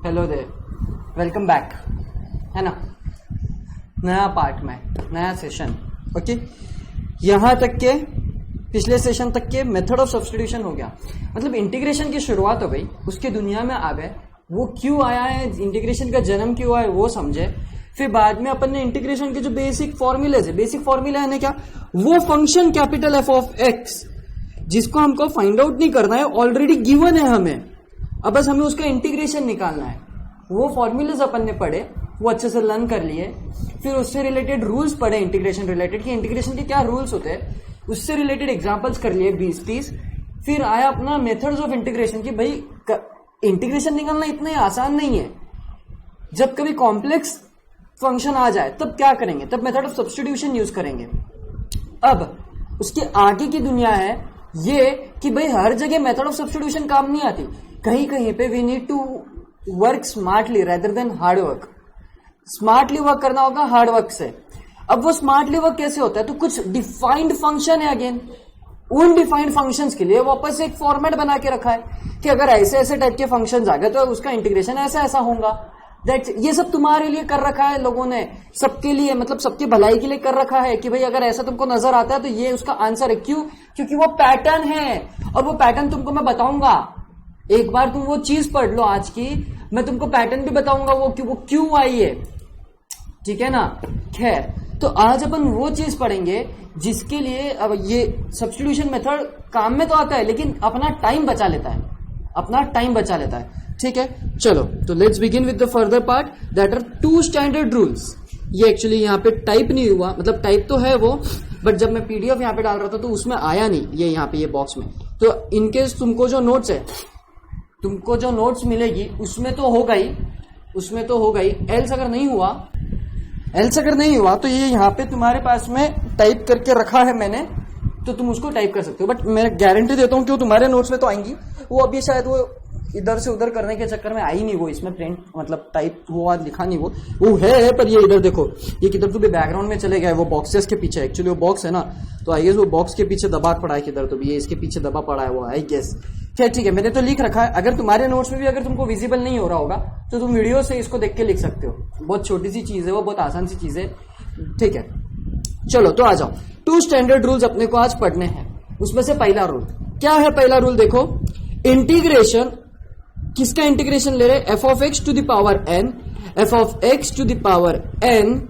Hello there, welcome back, है ना। नया पार्ट में नया सेशन। ओके, यहां तक के पिछले सेशन तक के मेथड ऑफ सब्स्टिट्यूशन हो गया, मतलब इंटीग्रेशन की शुरुआत हो गई, उसके दुनिया में आ गए, वो क्यों आया है, इंटीग्रेशन का जन्म क्यों आया वो समझे। फिर बाद में अपन ने इंटीग्रेशन के जो बेसिक फॉर्मूलेज है, बेसिक फॉर्मूला है क्या, वो function capital F of x जिसको हमको फाइंड आउट नहीं करना है, ऑलरेडी गिवन है हमें, अब बस हमें उसका इंटीग्रेशन निकालना है। वो फॉर्मूलेज अपन ने पढ़े, वो अच्छे से लर्न कर लिए, फिर उससे रिलेटेड रूल्स पढ़े इंटीग्रेशन रिलेटेड, कि इंटीग्रेशन के क्या रूल्स होते हैं, उससे रिलेटेड एग्जांपल्स कर लिए 20-30। फिर आया अपना मेथड्स ऑफ इंटीग्रेशन, कि भाई इंटीग्रेशन निकालना इतना ही आसान नहीं है। जब कभी कॉम्प्लेक्स फंक्शन आ जाए तब क्या करेंगे, तब मेथड ऑफ सब्स्टिट्यूशन यूज करेंगे। अब उसके आगे की दुनिया है ये कि भाई हर जगह मेथड ऑफ सब्स्टिट्यूशन काम नहीं आती, कहीं कहीं पे we need to work smartly rather than hard work. Smartly work करना होगा हार्ड वर्क से। अब वो स्मार्टली वर्क कैसे होता है, तो कुछ डिफाइंड फंक्शन है, अगेन उन डिफाइंड फंक्शंस के लिए वापस एक फॉर्मेट बना के रखा है कि अगर ऐसे ऐसे टाइप के फंक्शंस आ गए तो उसका इंटीग्रेशन ऐसा ऐसा होगा। दैट ये सब तुम्हारे लिए कर रखा है लोगों ने, सबके लिए, मतलब सबकी भलाई के लिए कर रखा है कि भाई अगर ऐसा तुमको नजर आता है तो ये उसका आंसर है। क्यों? क्योंकि वो पैटर्न है, और वो पैटर्न तुमको मैं बताऊंगा। एक बार तुम वो चीज पढ़ लो आज की, मैं तुमको पैटर्न भी बताऊंगा वो क्यों आई है, ठीक है ना। खैर, तो आज अपन वो चीज पढ़ेंगे जिसके लिए अब ये सब्स्टिट्यूशन मेथड काम में तो आता है लेकिन अपना टाइम बचा लेता है, अपना टाइम बचा लेता है, ठीक है। चलो, तो let's begin with the further part that are 2 standard rules. ये एक्चुअली यहाँ पे टाइप नहीं हुआ, मतलब टाइप तो है वो, बट जब मैं पीडीएफ यहाँ पे डाल रहा था तो उसमें आया नहीं ये यहाँ पे ये बॉक्स में। तो इनकेस तुमको जो नोट्स है, तुमको जो नोट्स मिलेगी उसमें तो होगा ही, उसमें तो होगा ही। एल्स अगर नहीं हुआ तो ये यहाँ पे तुम्हारे पास में टाइप करके रखा है मैंने, तो तुम उसको टाइप कर सकते हो। बट मैं गारंटी देता हूँ कि तुम्हारे नोट्स में तो आएंगी, वो अभी शायद वो इधर से उधर करने के चक्कर में आई नहीं, वो इसमें प्रिंट मतलब टाइप वो आज लिखा नहीं, वो है। पर ये इधर देखो, ये किधर तो भी बैकग्राउंड में चले गए, वो बॉक्सेस के पीछे, एक्चुअली वो बॉक्स है ना, तो आई गेस वो बॉक्स के पीछे दबा पड़ा है किधर, तो भी ये इसके पीछे दबा पड़ा है वो, आई गेस। खैर ठीक है, मैंने तो लिख रखा है। अगर तुम्हारे नोट्स में भी अगर तुमको विजिबल नहीं हो रहा होगा तो तुम वीडियो से इसको देख के लिख सकते हो। बहुत छोटी सी चीज है वो, बहुत आसान सी चीज है, ठीक है। चलो तो आ जाओ, 2 स्टैंडर्ड रूल्स अपने को आज पढ़ने हैं। उसमें से पहला रूल क्या है? पहला रूल देखो, इंटीग्रेशन, किसका इंटीग्रेशन ले रहे? F of x to the power n, f of x to the power n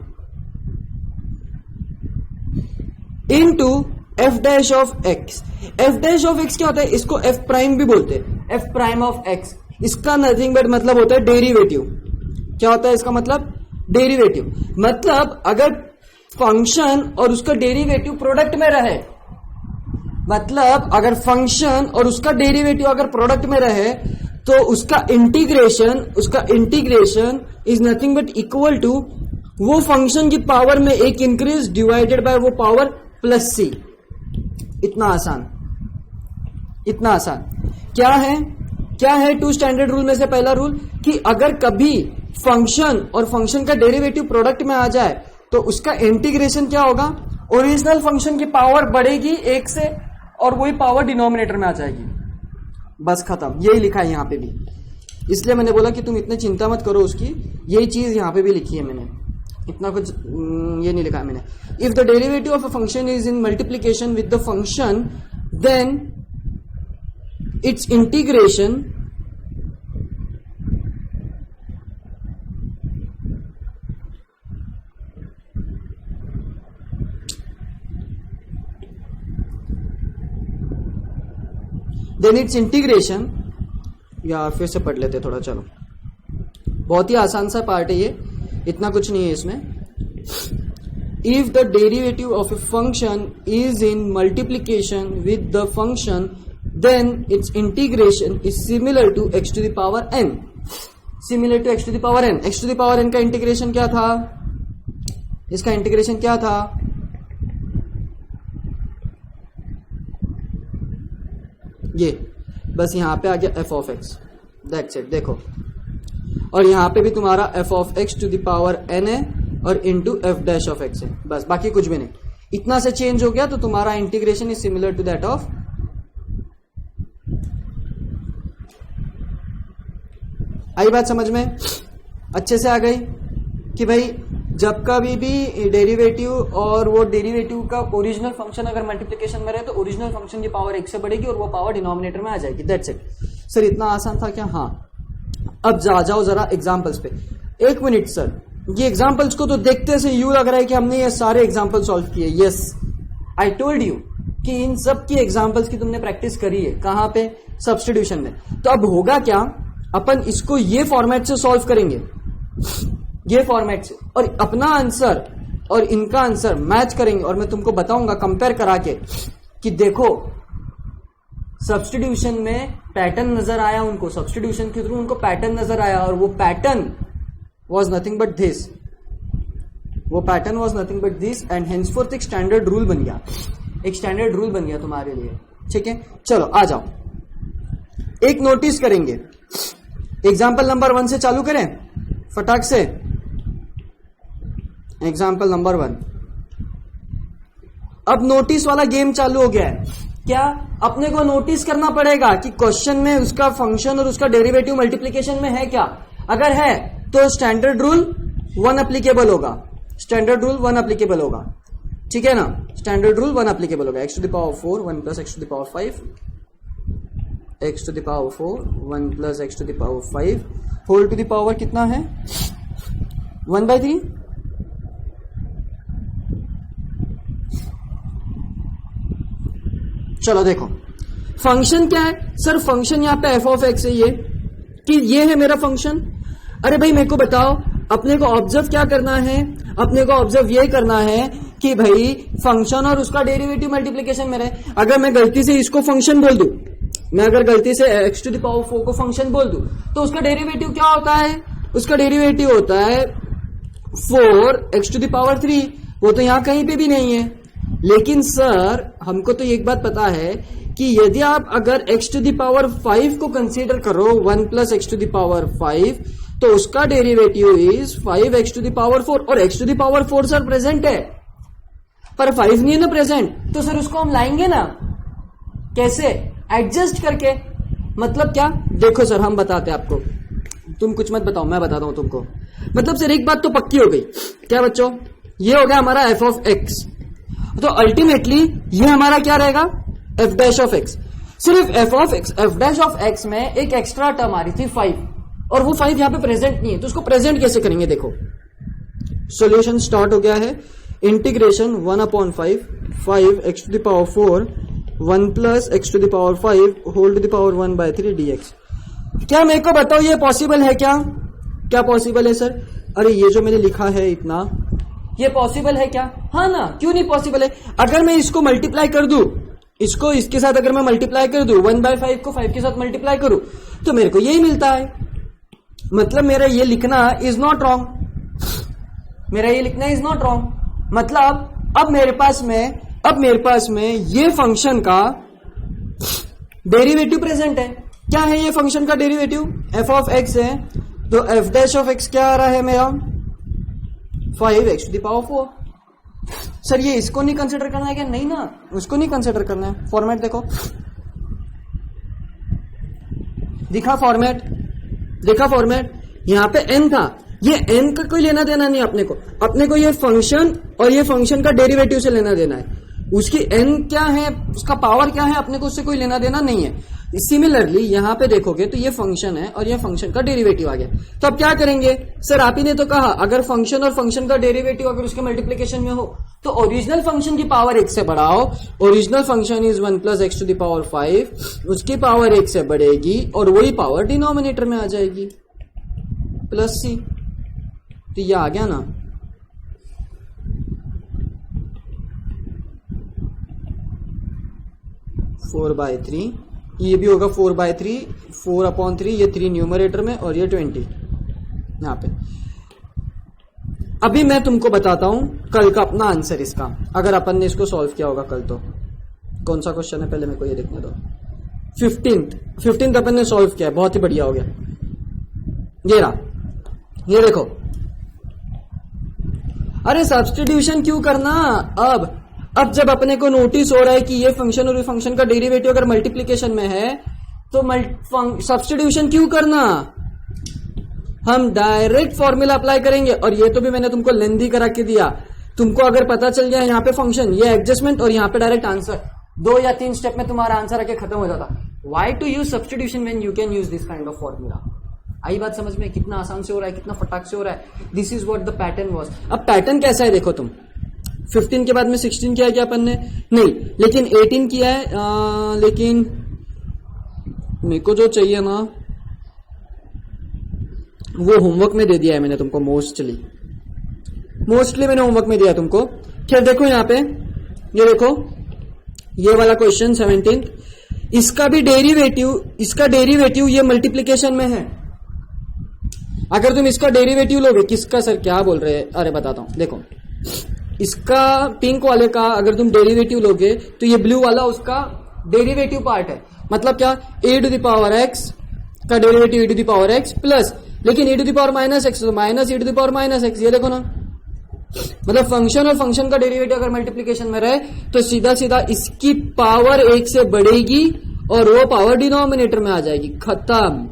into f dash of x. F dash of x क्या होता है? इसको एफ प्राइम भी बोलते हैं, एफ प्राइम ऑफ एक्स। इसका नथिंग बट मतलब होता है डेरिवेटिव। क्या होता है इसका मतलब? डेरिवेटिव। मतलब अगर फंक्शन और उसका डेरिवेटिव प्रोडक्ट में रहे, मतलब अगर फंक्शन और उसका डेरिवेटिव अगर प्रोडक्ट में रहे तो उसका integration is nothing but equal to वो फंक्शन की पावर में एक इंक्रीज डिवाइडेड बाय वो पावर प्लस सी। इतना आसान, इतना आसान। क्या है 2 स्टैंडर्ड रूल में से पहला रूल, कि अगर कभी फंक्शन और फंक्शन का डेरिवेटिव प्रोडक्ट में आ जाए तो उसका इंटीग्रेशन क्या होगा? ओरिजिनल फंक्शन की पावर बढ़ेगी 1 से और वही पावर डिनोमिनेटर में आ जाएगी, बस खत्म। यही लिखा है यहाँ पे भी, इसलिए मैंने बोला कि तुम इतनी चिंता मत करो उसकी, यही चीज यहाँ पे भी लिखी है मैंने, इतना कुछ ये नहीं लिखा है मैंने। If the derivative of a function is in multiplication with the function then its integration या फिर से पढ़ लेते थोड़ा। चलो, बहुत ही आसान सा पार्ट है ये, इतना कुछ नहीं है इसमें। If the derivative of a function is in multiplication with the function then its integration is similar to x to the power n. Similar to x to the power n. X to the power n का integration क्या था? इसका integration क्या था? ये बस यहां पे आ गया f of x, that's it. देखो, और यहां पे भी तुम्हारा f of x to the power n है और into f dash of x है, बस, बाकी कुछ भी नहीं। इतना से चेंज हो गया तो तुम्हारा integration is similar to that of आई बात समझ में? अच्छे से आ गई कि भाई जब कभी भी डेरिवेटिव और वो डेरिवेटिव का ओरिजिनल फंक्शन अगर मल्टीप्लिकेशन में रहे तो ओरिजिनल फंक्शन की पावर एक से बढ़ेगी और वो पावर डिनोमिनेटर में आ जाएगी। That's it. सर इतना आसान था क्या? हाँ। अब जाओ जरा एग्जांपल्स पे। एक मिनट सर, ये एग्जांपल्स को तो देखते से यूं लग रहा है कि हमने ये सारे एग्जांपल सॉल्व किए। यस, आई टोल्ड यू कि इन सब की एग्जांपल्स की तुमने प्रैक्टिस करी है। कहां पे? सब्स्टिट्यूशन में। तो अब होगा क्या, अपन इसको ये फॉर्मेट से सॉल्व करेंगे, ये फॉर्मेट से, और अपना आंसर और इनका आंसर मैच करेंगे और मैं तुमको बताऊंगा कंपेयर करा के कि देखो सब्स्टिट्यूशन में पैटर्न नजर आया उनको, सब्स्टिट्यूशन के थ्रू उनको पैटर्न नजर आया और वो pattern was nothing but this, वो pattern was nothing but this and henceforth एक स्टैंडर्ड रूल बन गया, एक स्टैंडर्ड रूल बन गया तुम्हारे लिए। ठीक है, चलो आ जाओ, एक नोटिस करेंगे। एग्जाम्पल नंबर 1 से चालू करें फटाक से। Example number 1। अब नोटिस वाला गेम चालू हो गया है। क्या अपने को नोटिस करना पड़ेगा कि क्वेश्चन में उसका फंक्शन और उसका डेरिवेटिव मल्टीप्लिकेशन में है क्या? अगर है तो स्टैंडर्ड रूल 1 एप्लीकेबल होगा, स्टैंडर्ड रूल 1 एप्लीकेबल होगा। ठीक है ना, स्टैंडर्ड रूल 1 एप्लीकेबल होगा। x to the power 4 1 plus x to the power 5, x to the power 4 1 plus x to the power 5 whole to the power कितना है? 1/3। चलो देखो फंक्शन क्या है सर, फंक्शन यहां पे f ऑफ x है, ये कि ये है मेरा फंक्शन। अरे भाई मेरे को बताओ, अपने को ऑब्जर्व क्या करना है? अपने को ऑब्जर्व ये करना है कि भाई फंक्शन और उसका डेरिवेटिव मल्टीप्लिकेशन में रहे। अगर मैं गलती से इसको फंक्शन बोल दूं, मैं अगर गलती से x to the power 4 को फंक्शन बोल दूं तो उसका डेरिवेटिव क्या होता है? उसका डेरिवेटिव होता है 4x to the power 3। वो तो यहां कहीं पे भी नहीं है। लेकिन सर हमको तो एक बात पता है कि यदि आप अगर x to the power 5 को कंसीडर करो 1 plus x to the power 5 तो उसका derivative is 5x to the power 4 और x to the power 4 sir present है पर 5 नहीं है ना प्रेजेंट, तो सर उसको हम लाएंगे ना कैसे? एडजस्ट करके। मतलब क्या? देखो सर हम बताते हैं आपको, तुम कुछ मत बताओ, मैं बताता हूं तुमको। मतलब सर एक बात तो पक्की हो गई। क्या बच्चों? ये हो गया हमारा f ऑफ x, तो अल्टीमेटली ये हमारा क्या रहेगा? f dash of x। सिर्फ f of x, f dash of x में एक एक्स्ट्रा टर्म आ रही थी 5 और वो 5 यहां पे प्रेजेंट नहीं है, तो उसको प्रेजेंट कैसे करेंगे? देखो सॉल्यूशन स्टार्ट हो गया है। Integration 1/5 5x to the power 4 1 plus x to the power 5 whole to the power 1/3 dx। क्या मेरे को बताओ ये पॉसिबल है क्या? क्या पॉसिबल है सर? अरे ये जो मैंने लिखा है इतना, ये पॉसिबल है क्या? हाँ ना, क्यों नहीं पॉसिबल है? अगर मैं इसको मल्टीप्लाई कर दूं, इसको इसके साथ अगर मैं मल्टीप्लाई कर दूं, 1/5 को 5 के साथ मल्टीप्लाई करूं तो मेरे को यही मिलता है। मतलब मेरा ये लिखना इज नॉट रॉन्ग, मेरा ये लिखना इज नॉट रॉन्ग। मतलब अब मेरे पास में ये फंक्शन का डेरिवेटिव प्रेजेंट है। क्या है ये फंक्शन का डेरिवेटिव? f ऑफ x है, तो f डैश ऑफ x क्या आ रहा है मेरा? 5x to the power 4। Sir ये इसको नहीं कंसिडर करना है क्या? नहीं ना, उसको नहीं कंसिडर करना है। फॉर्मेट देखो, दिखा फॉर्मेट, यहां पे n था, ये n का कोई लेना देना नहीं अपने को ये फंक्शन और ये फंक्शन का डेरिवेटिव से लेना देना है। उसकी n क्या है, उसका पावर क्या है, अपने को उससे कोई लेना देना नहीं है। सिमिलरली यहां पे देखोगे तो ये फंक्शन है और ये फंक्शन का डेरिवेटिव आ गया। तो अब क्या करेंगे सर? आप ही ने तो कहा अगर फंक्शन और फंक्शन का डेरिवेटिव अगर उसके मल्टीप्लिकेशन में हो तो ओरिजिनल फंक्शन की पावर 1 से बढ़ाओ। Original function is 1 plus x to the power 5, उसकी पावर 1 से बढ़ेगी और वही पावर डिनोमिनेटर में आ जाएगी प्लस c। तो ये आ गया ना। फोर बाई थ्री, ये भी होगा 4/3, 4/3, ये 3 न्यूमरेटर में और ये 20 यहां पे। अभी मैं तुमको बताता हूं कल का अपना आंसर इसका, अगर अपन ने इसको सॉल्व किया होगा कल। तो कौन सा क्वेश्चन है पहले मेरे को ये देखने दो। 15th अपन ने सॉल्व किया है, बहुत ही बढ़िया हो गया। ये रहा, ये देखो। अरे सब्स्टिट्यूशन क्यों करना? अब जब अपने को नोटिस हो रहा है कि ये फंक्शन और ये फंक्शन का डेरिवेटिव अगर मल्टीप्लिकेशन में है तो सब्स्टिट्यूशन क्यों करना? हम डायरेक्ट फॉर्मूला अप्लाई करेंगे। और ये तो भी मैंने तुमको लेंदी करा के दिया, तुमको अगर पता चल गया यहाँ पे फंक्शन, ये एडजस्टमेंट और यहाँ पे डायरेक्ट आंसर, 2 या 3 स्टेप में तुम्हारा आंसर आके खत्म हो जाता। Why to use substitution when you can use this kind of formula. आई बात समझ में, कितना आसान से हो रहा है, कितना फटाक से हो रहा है। This is what the pattern was. अब पैटर्न कैसा है देखो तुम, 15 के बाद में 16 किया है क्या अपन ने, नहीं, लेकिन 18 किया है। लेकिन मेरे को जो चाहिए ना वो होमवर्क में दे दिया है मैंने तुमको, मोस्टली मैंने होमवर्क में दिया तुमको। क्या देखो यहाँ पे, ये देखो ये वाला क्वेश्चन 17, इसका डेरिवेटिव ये मल्टीप्लिकेशन में है। अगर तुम इसका डेरिवेटिव लोगे, किसका सर क्या बोल रहे हैं, अरे बताता हूं, देखो इसका पिंक वाले का अगर तुम डेरिवेटिव लोगे तो ये ब्लू वाला उसका डेरिवेटिव पार्ट है। मतलब क्या, e to the power X का derivative e to the power x plus, लेकिन e to the power minus X तो minus e to the power minus X. ये देखो ना, मतलब फंक्शन और फंक्शन का डेरिवेटिव अगर मल्टीप्लिकेशन में रहे तो सीधा सीधा इसकी पावर 1 से बढ़ेगी और वो पावर डिनोमिनेटर में आ जाएगी, खत्म।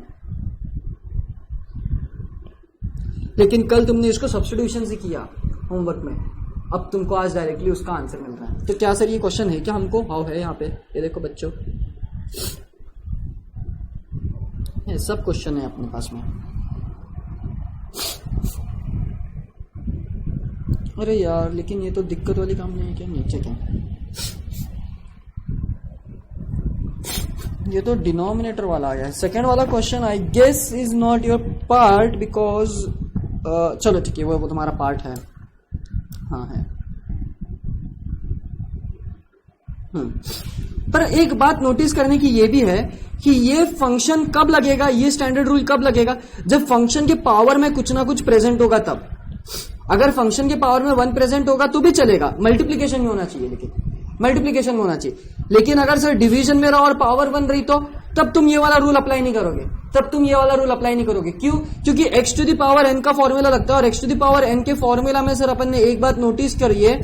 लेकिन कल तुमने इसको सब्स्टिट्यूशन से किया होमवर्क में, अब तुमको आज डायरेक्टली उसका आंसर मिल रहा है। तो क्या सर ये क्वेश्चन है क्या हमको, हाउ है यहाँ पे, ये देखो बच्चों, ये सब क्वेश्चन है अपने पास में। अरे यार लेकिन ये तो दिक्कत वाली काम नहीं है क्या, नीचे क्या, ये तो डिनोमिनेटर वाला आ गया है। सेकेंड वाला question I guess is not your part because, चलो ठीक है, वो तुम्हारा पार्ट है, हाँ है। पर एक बात नोटिस करने की ये भी है कि ये फंक्शन कब लगेगा, ये स्टैंडर्ड रूल कब लगेगा, जब फंक्शन के पावर में कुछ ना कुछ प्रेजेंट होगा तब। अगर फंक्शन के पावर में 1 प्रेजेंट होगा तो भी चलेगा, मल्टीप्लीकेशन में होना चाहिए, लेकिन मल्टीप्लीकेशन में होना चाहिए। लेकिन अगर सर डिवीजन में रहा और पावर 1 रही तो तब तुम ये वाला रूल अप्लाई नहीं करोगे, क्यों, क्योंकि x to the power n का फॉर्मूला लगता है, और x to the power n के फॉर्मूला में सर अपन ने एक बात नोटिस करी है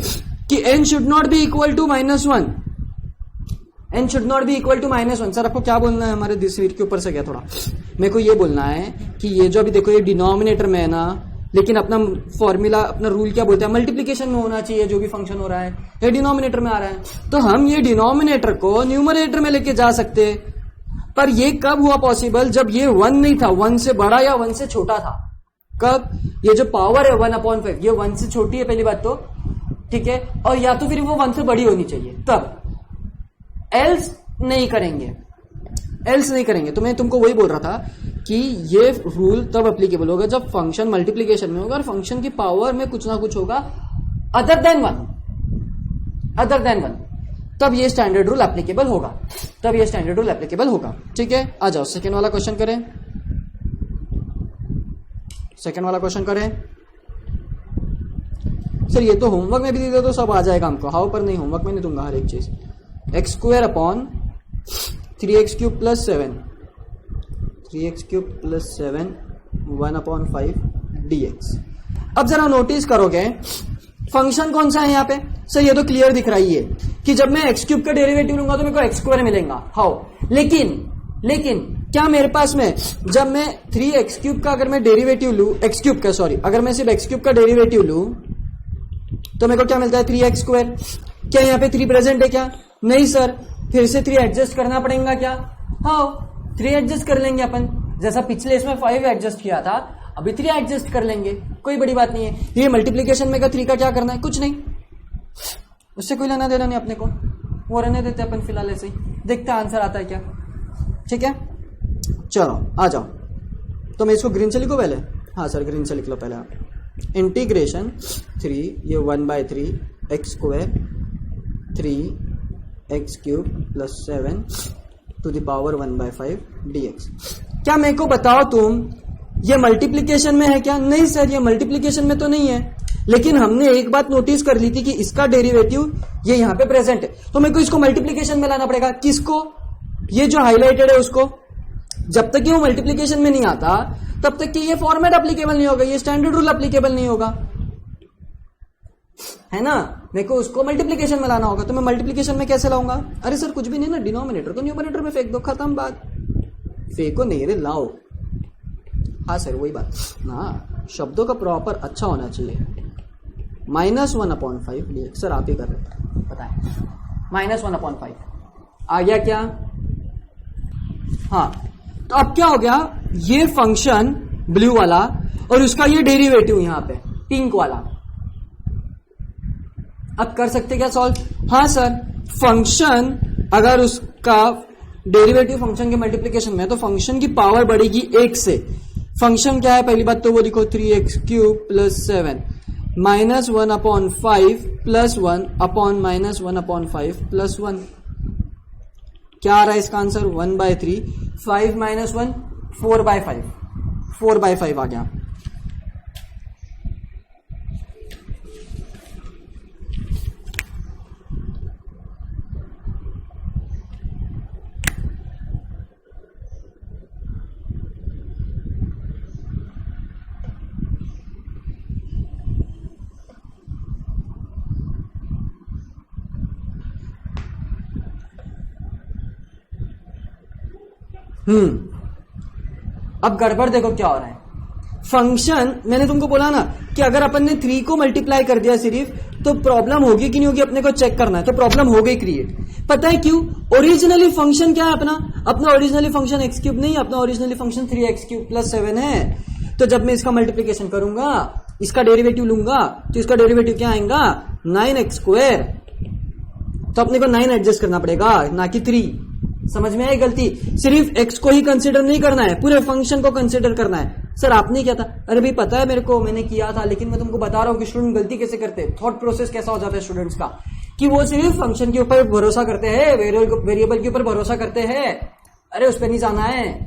कि n should not be equal to -1, n should not be equal to -1। Sir आपको क्या बोलना है, हमारे दिसवीर के ऊपर से गया थोड़ा, मेरे को ये बोलना है कि ये जो अभी देखो ये डिनोमिनेटर में है ना, लेकिन अपना फॉर्मूला, अपना रूल क्या बोलता है, मल्टीप्लिकेशन में होना चाहिए जो भी फंक्शन हो रहा है, ये डिनोमिनेटर में आ रहा है। तो हम ये डिनोमिनेटर को न्यूमरेटर में लेके जा सकते हैं, पर ये कब हुआ पॉसिबल, जब ये 1 नहीं था, 1 से बड़ा या 1 से छोटा था। कब, ये जो पावर है 1/5 ये 1 से छोटी है पहली बात तो, ठीक है, और या तो फिर वो 1 से बड़ी होनी चाहिए तब, एल्स नहीं करेंगे। तो मैं तुमको वही बोल रहा था कि ये रूल तब एप्लीकेबल होगा जब फंक्शन मल्टीप्लिकेशन में होगा और फंक्शन की पावर में कुछ ना कुछ होगा अदर देन वन, तब ये स्टैंडर्ड रूल एप्लीकेबल होगा, ठीक है। आ जाओ सेकेंड वाला क्वेश्चन करें। सर ये तो होमवर्क में भी दे दो तो सब आ जाएगा हमको, हाउ पर नहीं, होमवर्क में नहीं दूंगा हर एक चीज। x² upon 3x³ plus 7 1/5 dx। अब जरा नोटिस करोगे फंक्शन कौन सा है यहाँ पे, सर ये तो क्लियर दिख रही है कि जब मैं x³ का डेरिवेटिव लूंगा तो मेरे को x² मिलेगा, हाउ, लेकिन क्या मेरे पास में जब मैं 3x³ का अगर मैं डेरिवेटिव लू, अगर मैं सिर्फ x³ का डेरिवेटिव लू तो मेरे को क्या मिलता है, 3x²। क्या यहाँ पे 3 प्रेजेंट है क्या, नहीं सर, फिर से 3 एडजस्ट करना पड़ेगा क्या, हाँ 3 एडजस्ट कर लेंगे अपन, जैसा पिछले इसमें 5 एडजस्ट किया था अभी 3 एडजस्ट कर लेंगे, कोई बड़ी बात नहीं है। ये मल्टीप्लीकेशन में का 3 का क्या करना है, कुछ नहीं, उससे कोई लेना देना नहीं अपने को, वो रहने देते अपन फिलहाल ऐसे ही, देखते हैं आंसर आता है क्या, ठीक है। चलो आ जाओ, तो मैं इसको ग्रीन से लिखो पहले, हाँ सर ग्रीन से लिख लो पहले आप। इंटीग्रेशन 3 ये 1/3 x² 3x³ plus 7 to the power 1/5 dx। क्या मेरे को बताओ तुम, ये मल्टीप्लिकेशन में है क्या, नहीं सर ये मल्टीप्लिकेशन में तो नहीं है, लेकिन हमने एक बात नोटिस कर ली थी कि इसका डेरिवेटिव ये यहाँ पे प्रेजेंट है, तो मेरे को इसको मल्टीप्लिकेशन में लाना पड़ेगा। किसको, ये जो हाईलाइटेड है उसको। जब तक कि वो मल्टीप्लिकेशन में नहीं आता तब तक कि ये फॉर्मेट एप्लीकेबल नहीं होगा, ये स्टैंडर्ड रूल एप्लीकेबल नहीं होगा, है ना। मेरे को उसको मल्टीप्लिकेशन में लाना होगा, तो मैं मल्टीप्लिकेशन में कैसे लाऊंगा, अरे सर कुछ भी नहीं ना, डिनोमिनेटर को न्यूमरेटर में फेंक दो, खत्म बात। फेंको नहीं रे, लाओ। हाँ सर वही बात ना, शब्दों का प्रॉपर अच्छा होना चाहिए। -1/5 सर आप ही कर रहे हैं, बताएं। -1/5 आ गया क्या? हाँ, तो अब क्या हो गया, ये फंक्शन ब्लू वाला और उसका ये डेरिवेटिव यहां पे पिंक वाला, अब कर सकते क्या सॉल्व? हाँ सर, फंक्शन अगर उसका डेरिवेटिव फंक्शन के मल्टीप्लिकेशन में, तो फंक्शन की पावर बढ़ेगी 1 से। फंक्शन क्या है पहली बात तो वो लिखो, 3x³ + 7 -1/5 + 1/-1/5 + 1। क्या आ रहा है इसका आंसर? 1/3। 5 - 1 4/5, 4/5 आ गया। अब गड़बड़ देखो क्या हो रहा है। फंक्शन मैंने तुमको बोला ना कि अगर अपन ने 3 को मल्टीप्लाई कर दिया सिर्फ, तो प्रॉब्लम होगी कि नहीं होगी अपने को चेक करना है, तो प्रॉब्लम हो गई क्रिएट। पता है क्यों? ओरिजिनली फंक्शन क्या है अपना ओरिजिनली फंक्शन x³ नहीं, अपना ओरिजिनली फंक्शन 3x³ + 7 है। तो जब मैं इसका मल्टीप्लीकेशन करूंगा, इसका डेरिवेटिव लूंगा, तो इसका डेरिवेटिव क्या आएगा? 9x²। तो अपने को 9 एडजस्ट करना पड़ेगा, ना कि 3। समझ में आई गलती? सिर्फ x को ही कंसीडर नहीं करना है, पूरे फंक्शन को कंसीडर करना है। सर आपने क्या था? अरे भाई पता है मेरे को, मैंने किया था, लेकिन मैं तुमको बता रहा हूं कि स्टूडेंट गलती कैसे करते हैं, थॉट प्रोसेस कैसा हो जाता है स्टूडेंट्स का, कि वो सिर्फ फंक्शन के ऊपर भरोसा करते हैं, वेरिएबल के ऊपर भरोसा करते हैं। अरे उस पर नहीं जाना है।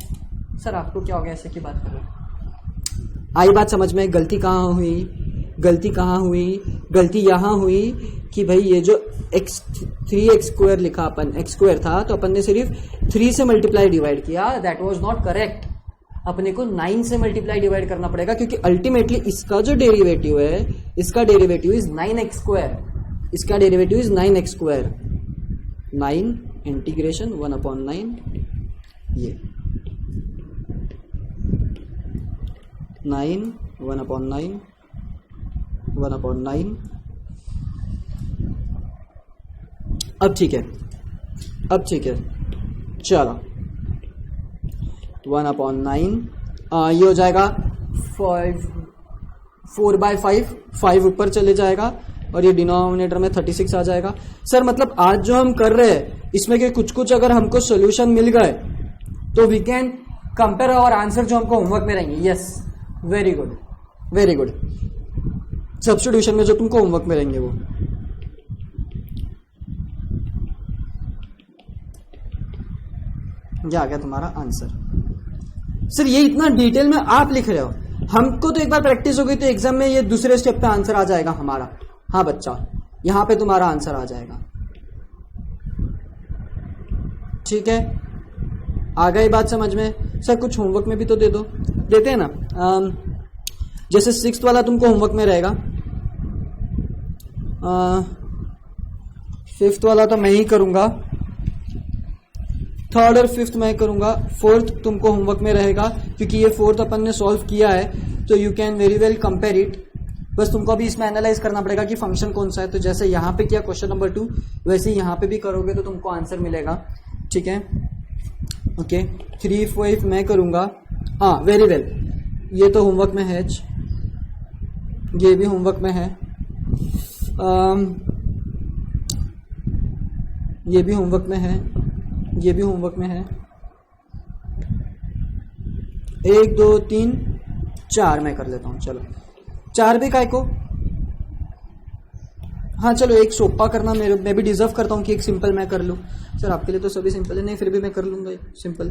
सर आपको क्या हो गया ऐसे की बात कर रहे हो? आई बात समझ में? गलती कहां हुई? गलती यहां हुई कि भाई ये जो 3x² लिखा अपन, x² था, तो अपन ने सिर्फ 3 से मल्टीप्लाई डिवाइड किया। That was not correct. अपने को 9 से मल्टीप्लाई डिवाइड करना पड़ेगा, क्योंकि अल्टीमेटली इसका जो डेरिवेटिव है, इसका डेरिवेटिव इज 9x²। इसका डेरिवेटिव इज 9x²। 9 इंटीग्रेशन 1/9, ये 9 1/9 1/9। अब ठीक है, चलो 1/9 ये हो जाएगा 4/5, 5 ऊपर चले जाएगा और ये डिनोमिनेटर में 36 आ जाएगा। सर मतलब आज जो हम कर रहे हैं इसमें के कुछ अगर हमको सोल्यूशन मिल गए तो वी कैन कंपेयर और आंसर जो हमको होमवर्क में रहेंगे। Yes, very good. सब्स्टिट्यूशन में जो तुमको होमवर्क में रहेंगे वो। क्या आ गया तुम्हारा आंसर? सर ये इतना डिटेल में आप लिख रहे हो, हमको तो एक बार प्रैक्टिस हो गई तो एग्जाम में ये दूसरे स्टेप पे आंसर आ जाएगा हमारा। हाँ बच्चा, यहां पे तुम्हारा आंसर आ जाएगा। ठीक है, आ गई बात समझ में? सर कुछ होमवर्क में भी तो दे दो। देते हैं ना, जैसे 6th वाला तुमको होमवर्क में रहेगा, 5th वाला तो मैं ही करूंगा, 3rd और 5th मैं करूंगा, 4th तुमको होमवर्क में रहेगा, क्योंकि ये 4th अपन ने सॉल्व किया है, तो you can very well compare it. बस तुमको अभी इसमें एनालाइज करना पड़ेगा कि फंक्शन कौन सा है। तो जैसे यहाँ पे किया क्वेश्चन नंबर 2, वैसे यहाँ पे भी करोगे तो तुमको आंसर मिलेगा। ठीक है, ओके। 3, 5 मैं करूंगा। हाँ वेरी वेल, ये तो होमवर्क में है, ये भी होमवर्क में है, ये भी होमवर्क में है, ये भी होमवर्क में है। 1 2 3 4 मैं कर लेता हूं। चलो 4 भी काय को, हाँ चलो एक सोपा करना मैं भी डिजर्व करता हूं कि एक सिंपल मैं कर लूं। सर आपके लिए तो सभी सिंपल है, नहीं फिर भी मैं कर लूंगा सिंपल।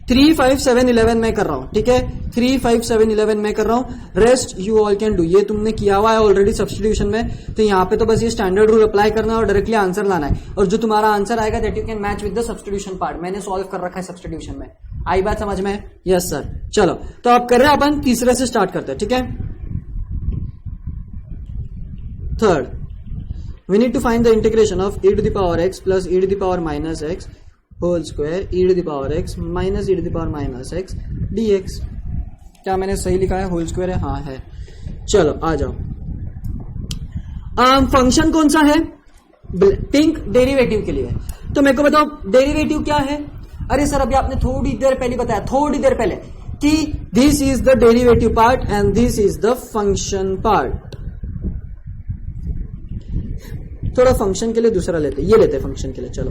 3 5 7 11 मैं कर रहा हूं। ठीक है, 3 5 7 11 मैं कर रहा हूं। Rest you all can do. ये तुमने किया हुआ है ऑलरेडी सब्स्टिट्यूशन में, तो यहाँ पे तो बस ये स्टैंडर्ड रूल अप्लाई करना है और डायरेक्टली आंसर लाना है। और जो तुम्हारा आंसर आएगा that you can match with the substitution part. मैंने सॉल्व कर रखा है सब्स्टिट्यूशन में। आई बात समझ में? Yes sir. चलो तो अब कर रहे हैं अपन, तीसरे से स्टार्ट करते हैं। ठीक है, 3rd we need to find the integration of e to the power x plus e to the power minus x whole square e to the power x minus e to the power minus x dx। क्या मैंने सही लिखा है? Whole square है, हाँ है। चलो आ जाओ। फंक्शन कौन सा है? पिंक डेरिवेटिव के लिए। तो मेरे को बताओ डेरिवेटिव क्या है? अरे सर अभी आपने थोड़ी देर पहले बताया, थोड़ी देर पहले, कि this is the derivative part and this is the function part. थोड़ा फंक्शन के लिए दूसरा लेते, ये लेते फंक्शन के लिए। चलो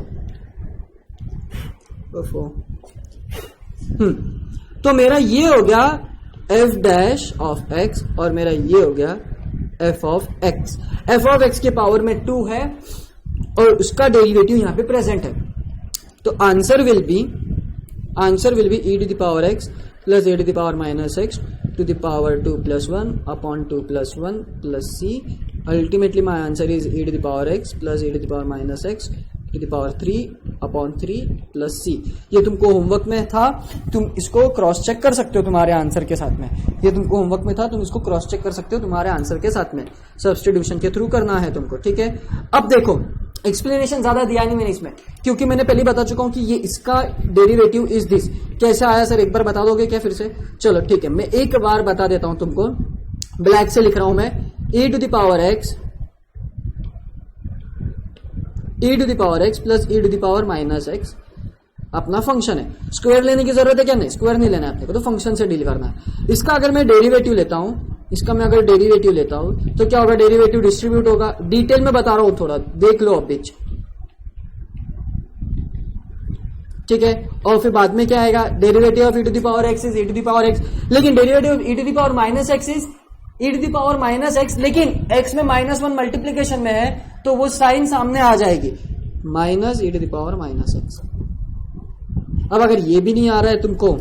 तो मेरा ये हो गया एफ डैश ऑफ एक्स और मेरा ये हो गया f of x. F of x के पावर में 2 है और उसका डेरिवेटिव यहां पे प्रेजेंट है। तो answer will be e to the power x plus e to the power minus X to the power 2 + 1 upon 2 + 1 plus C. Ultimately my answer is e to the power x plus e to the power minus X to the power 3 upon 3 plus C. ये तुमको homework में था, तुम इसको cross check कर सकते हो तुम्हारे आंसर के साथ में। ये तुमको होमवर्क में था, तुम इसको क्रॉस चेक कर सकते हो तुम्हारे आंसर के साथ में। सब्स्टिट्यूशन के थ्रू करना है तुमको, ठीक है। अब देखो एक्सप्लेनेशन ज्यादा दिया नहीं मैंने इसमें, क्योंकि मैंने पहले बता चुका हूं कि ये इसका डेरिवेटिव इज दिस। कैसे आया सर, एक बार बता दोगे क्या फिर से? चलो ठीक है, मैं एक बार बता देता हूं तुमको। ब्लैक से लिख रहा हूं मैं, e to the power x plus e to the power minus x अपना फंक्शन है। स्क्वायर लेने की जरूरत है क्या? नहीं, स्क्वायर नहीं लेना है आपको, तो फंक्शन से डील करना है। इसका अगर मैं डेरिवेटिव लेता हूं, तो क्या होगा? डेरिवेटिव डिस्ट्रीब्यूट होगा। डिटेल में बता रहा हूं, थोड़ा देख लो अब बीच, ठीक है। और फिर बाद में क्या आएगा? Derivative of e to the power X is e to the power X, लेकिन derivative of e to the power minus X is e to the power minus X, लेकिन x में -1 मल्टीप्लीकेशन में है तो वो साइन सामने आ जाएगी, minus e to the power minus x. अब अगर ये भी नहीं आ रहा है तुमको,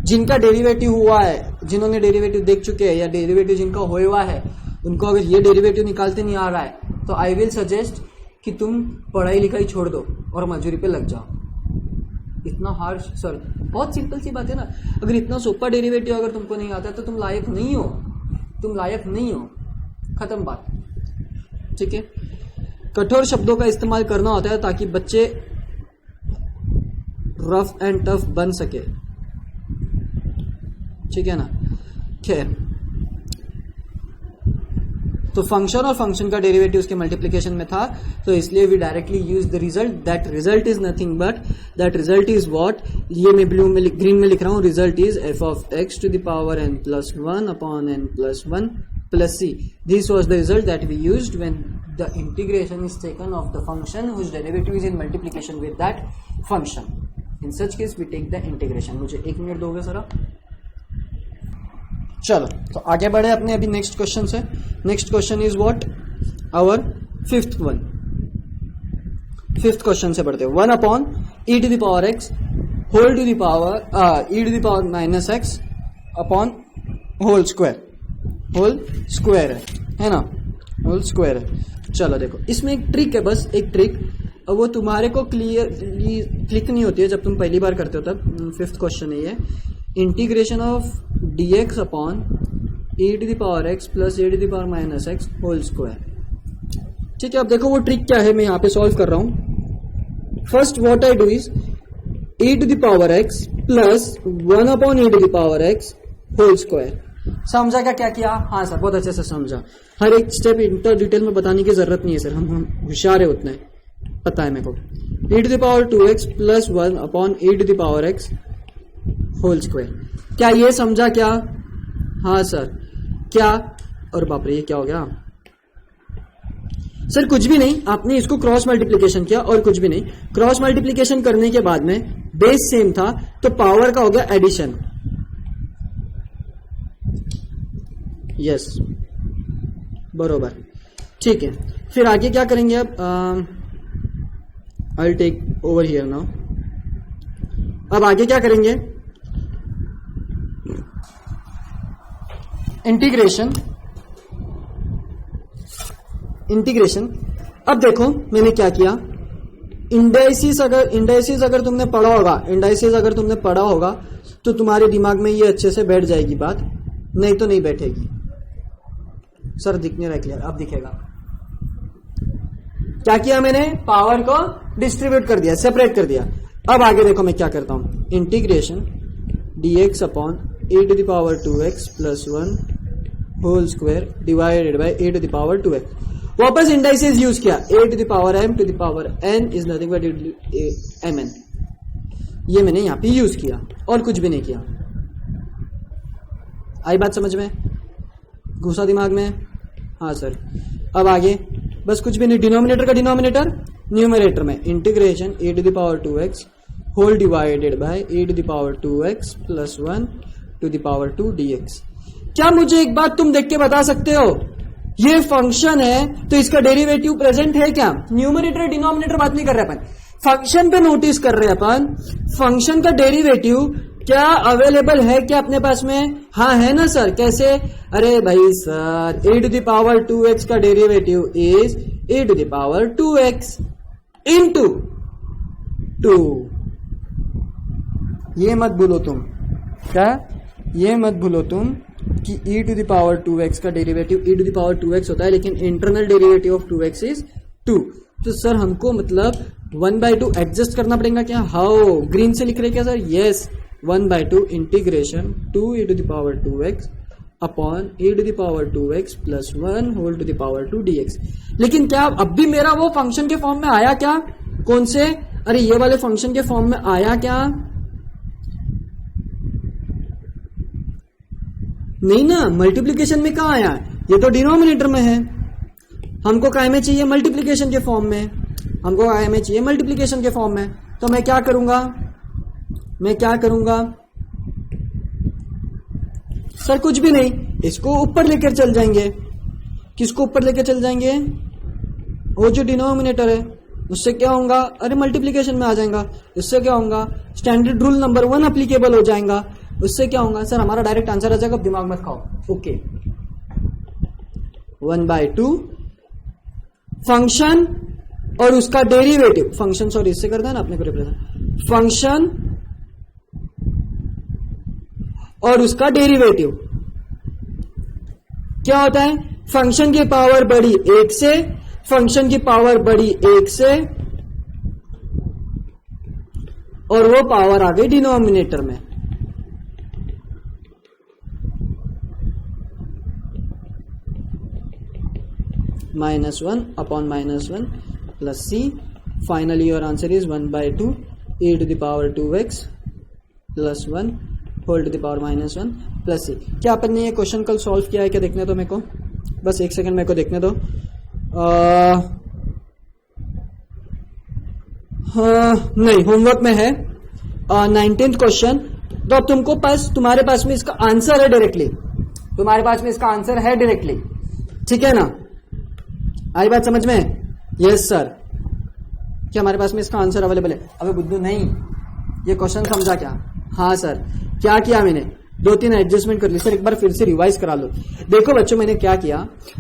जिनका डेरिवेटिव हुआ है, जिन्होंने डेरिवेटिव देख चुके हैं या डेरिवेटिव जिनका हुआ है, उनको अगर ये डेरिवेटिव निकालते नहीं आ रहा है, तो आई विल सजेस्ट कि तुम पढ़ाई लिखाई छोड़ दो और मजदूरी पे लग जाओ। इतना हार्ड सर, बहुत सिंपल सी बात है ना। अगर इतना सोपा डेरिवेटिव अगर तुमको नहीं आता है तो तुम लायक नहीं हो, खत्म बात, ठीक है। कठोर शब्दों का इस्तेमाल करना होता है ताकि बच्चे रफ एंड टफ बन सके, ठीक है ना। खैर, तो फंक्शन और फंक्शन का डेरिवेटिव उसके मल्टीप्लिकेशन में था, तो इसलिए we directly use the result. That result is nothing but that result is what, ये मैं ब्लू में ग्रीन में लिख रहा हूं। Result is f of x to the power n plus 1 upon n plus 1 plus c. This was the result that we used when the integration is taken of the function whose derivative is in multiplication with that function. In such case we take the integration. मुझे 1 minute दोगे sir? चलो तो आगे बढ़े अपने अभी next question से। Next question is what, our fifth question से बढ़ते हैं। 1 upon e to the power x whole to the power e to the power minus x upon whole square है ना, होल स्क्वायर है। चलो देखो, इसमें एक ट्रिक है, बस एक ट्रिक, अब वो तुम्हारे को क्लियरली क्लिक नहीं होती है जब तुम पहली बार करते हो तब। फिफ्थ क्वेश्चन है ये, integration of dx upon e to the power x plus e to the power minus x whole square. ठीक है, अब देखो वो ट्रिक क्या है, मैं यहाँ पे सॉल्व कर रहा हूं। First what I do is e to the power x plus 1 upon e to the power x whole square. समझा क्या किया? हाँ सर, बहुत अच्छे से समझा। हर एक स्टेप इंटर डिटेल में बताने की जरूरत नहीं है सर, हम होशियार है, उतना पता है मेरे को। e to the power 2x plus 1 upon e to the power x whole square. क्या ये समझा क्या? हाँ सर। क्या? और बाप रे, ये क्या हो गया सर? कुछ भी नहीं, आपने इसको क्रॉस मल्टीप्लीकेशन किया और कुछ भी नहीं। क्रॉस मल्टीप्लीकेशन करने के बाद में बेस सेम था तो पावर का हो गया एडिशन। यस, बरोबर, ठीक है। फिर आगे क्या करेंगे अब? I will take over here now. अब आगे क्या करेंगे? इंटीग्रेशन। अब देखो मैंने क्या किया, इंडाइसिस अगर तुमने पढ़ा होगा तो तुम्हारे दिमाग में ये अच्छे से बैठ जाएगी बात, नहीं तो नहीं बैठेगी। सर दिखने रहा क्लियर? अब दिखेगा। क्या किया मैंने? पावर को डिस्ट्रीब्यूट कर दिया, सेपरेट कर दिया। अब आगे देखो मैं क्या करता हूं, integration dx upon e to the power 2x plus 1 whole square divided by e to the power 2x। वापस इंडाइसेस यूज किया, A to the power m to the power n is nothing but mn, ये मैंने यहां पे use किया और कुछ भी नहीं किया। आई बात समझ में, घुसा दिमाग में? हाँ सर। अब आगे बस कुछ भी नहीं, डिनोमिनेटर का डिनोमिनेटर न्यूमरेटर में integration e to the power 2x whole divided by e to the power 2x plus 1 to the power 2 dx। क्या मुझे एक बात तुम देख के बता सकते हो, ये फंक्शन है तो इसका डेरिवेटिव प्रेजेंट है क्या? न्यूमरेटर डिनोमिनेटर बात नहीं कर रहे अपन, फंक्शन पे नोटिस कर रहे अपन। फंक्शन का डेरिवेटिव क्या अवेलेबल है क्या अपने पास में? हाँ है ना सर। कैसे? अरे भाई sir, e to the power 2x का derivative is e to the power 2x into 2। ये मत भूलो तुम, क्या ये मत भूलो तुम कि e to the power 2x का derivative e to the power 2x होता है, लेकिन internal derivative of 2x is 2। तो सर हमको मतलब 1/2 एडजस्ट करना पड़ेगा क्या? हाउ, ग्रीन से लिख रहे क्या sir? Yes, 1/2 integration 2e to the power 2x upon e to the power 2x plus 1 whole to the power 2 dx। लेकिन क्या अब भी मेरा वो फंक्शन के फॉर्म में आया क्या? कौन से? अरे ये वाले फंक्शन के फॉर्म में आया क्या? नहीं ना, मल्टीप्लीकेशन में कहा आया? ये तो डिनोमिनेटर में है। हमको काय में चाहिए? मल्टीप्लीकेशन के फॉर्म में। हमको काय में चाहिए? मल्टीप्लीकेशन के फॉर्म में। तो मैं क्या करूंगा? सर कुछ भी नहीं, इसको ऊपर लेकर चल जाएंगे। किसको ऊपर लेकर चल जाएंगे? वो जो डिनोमिनेटर है उससे क्या होगा? अरे मल्टीप्लीकेशन में आ जाएगा। इससे क्या होगा? स्टैंडर्ड रूल नंबर 1 अप्लीकेबल हो जाएगा। उससे क्या होगा? सर हमारा डायरेक्ट आंसर आ जाएगा, दिमाग मत खाओ। ओके, 1/2 फंक्शन और उसका डेरिवेटिव, फंक्शन सॉरी इससे करता है ना अपने को रिप्रेजेंट, फंक्शन और उसका डेरिवेटिव क्या होता है? फंक्शन की पावर बड़ी 1 से, फंक्शन की पावर बड़ी 1 से, और वो पावर आ गई डिनोमिनेटर में। -1 upon -1 plus c। Finally your answer is 1/2 e to the power 2x plus 1 whole to the power -1 plus c। क्या अपन ने ये क्वेश्चन कल सॉल्व किया है क्या? देखने दो मेरे को, बस एक सेकंड मेरे को देखने दो। नहीं, होमवर्क में है 19th क्वेश्चन। तो अब तुमको तुम्हारे पास में इसका आंसर है डायरेक्टली, तुम्हारे पास में इसका आंसर है डायरेक्टली, ठीक है ना? आई बात समझ में? Yes sir. क्या हमारे पास में इसका आंसर अवेलेबल है? अबे बुद्धू नहीं, ये क्वेश्चन समझा क्या? हाँ सर। क्या किया मैंने? 2-3 एडजस्टमेंट कर ली सर, एक बार फिर से रिवाइज करा लो। देखो बच्चों मैंने क्या किया,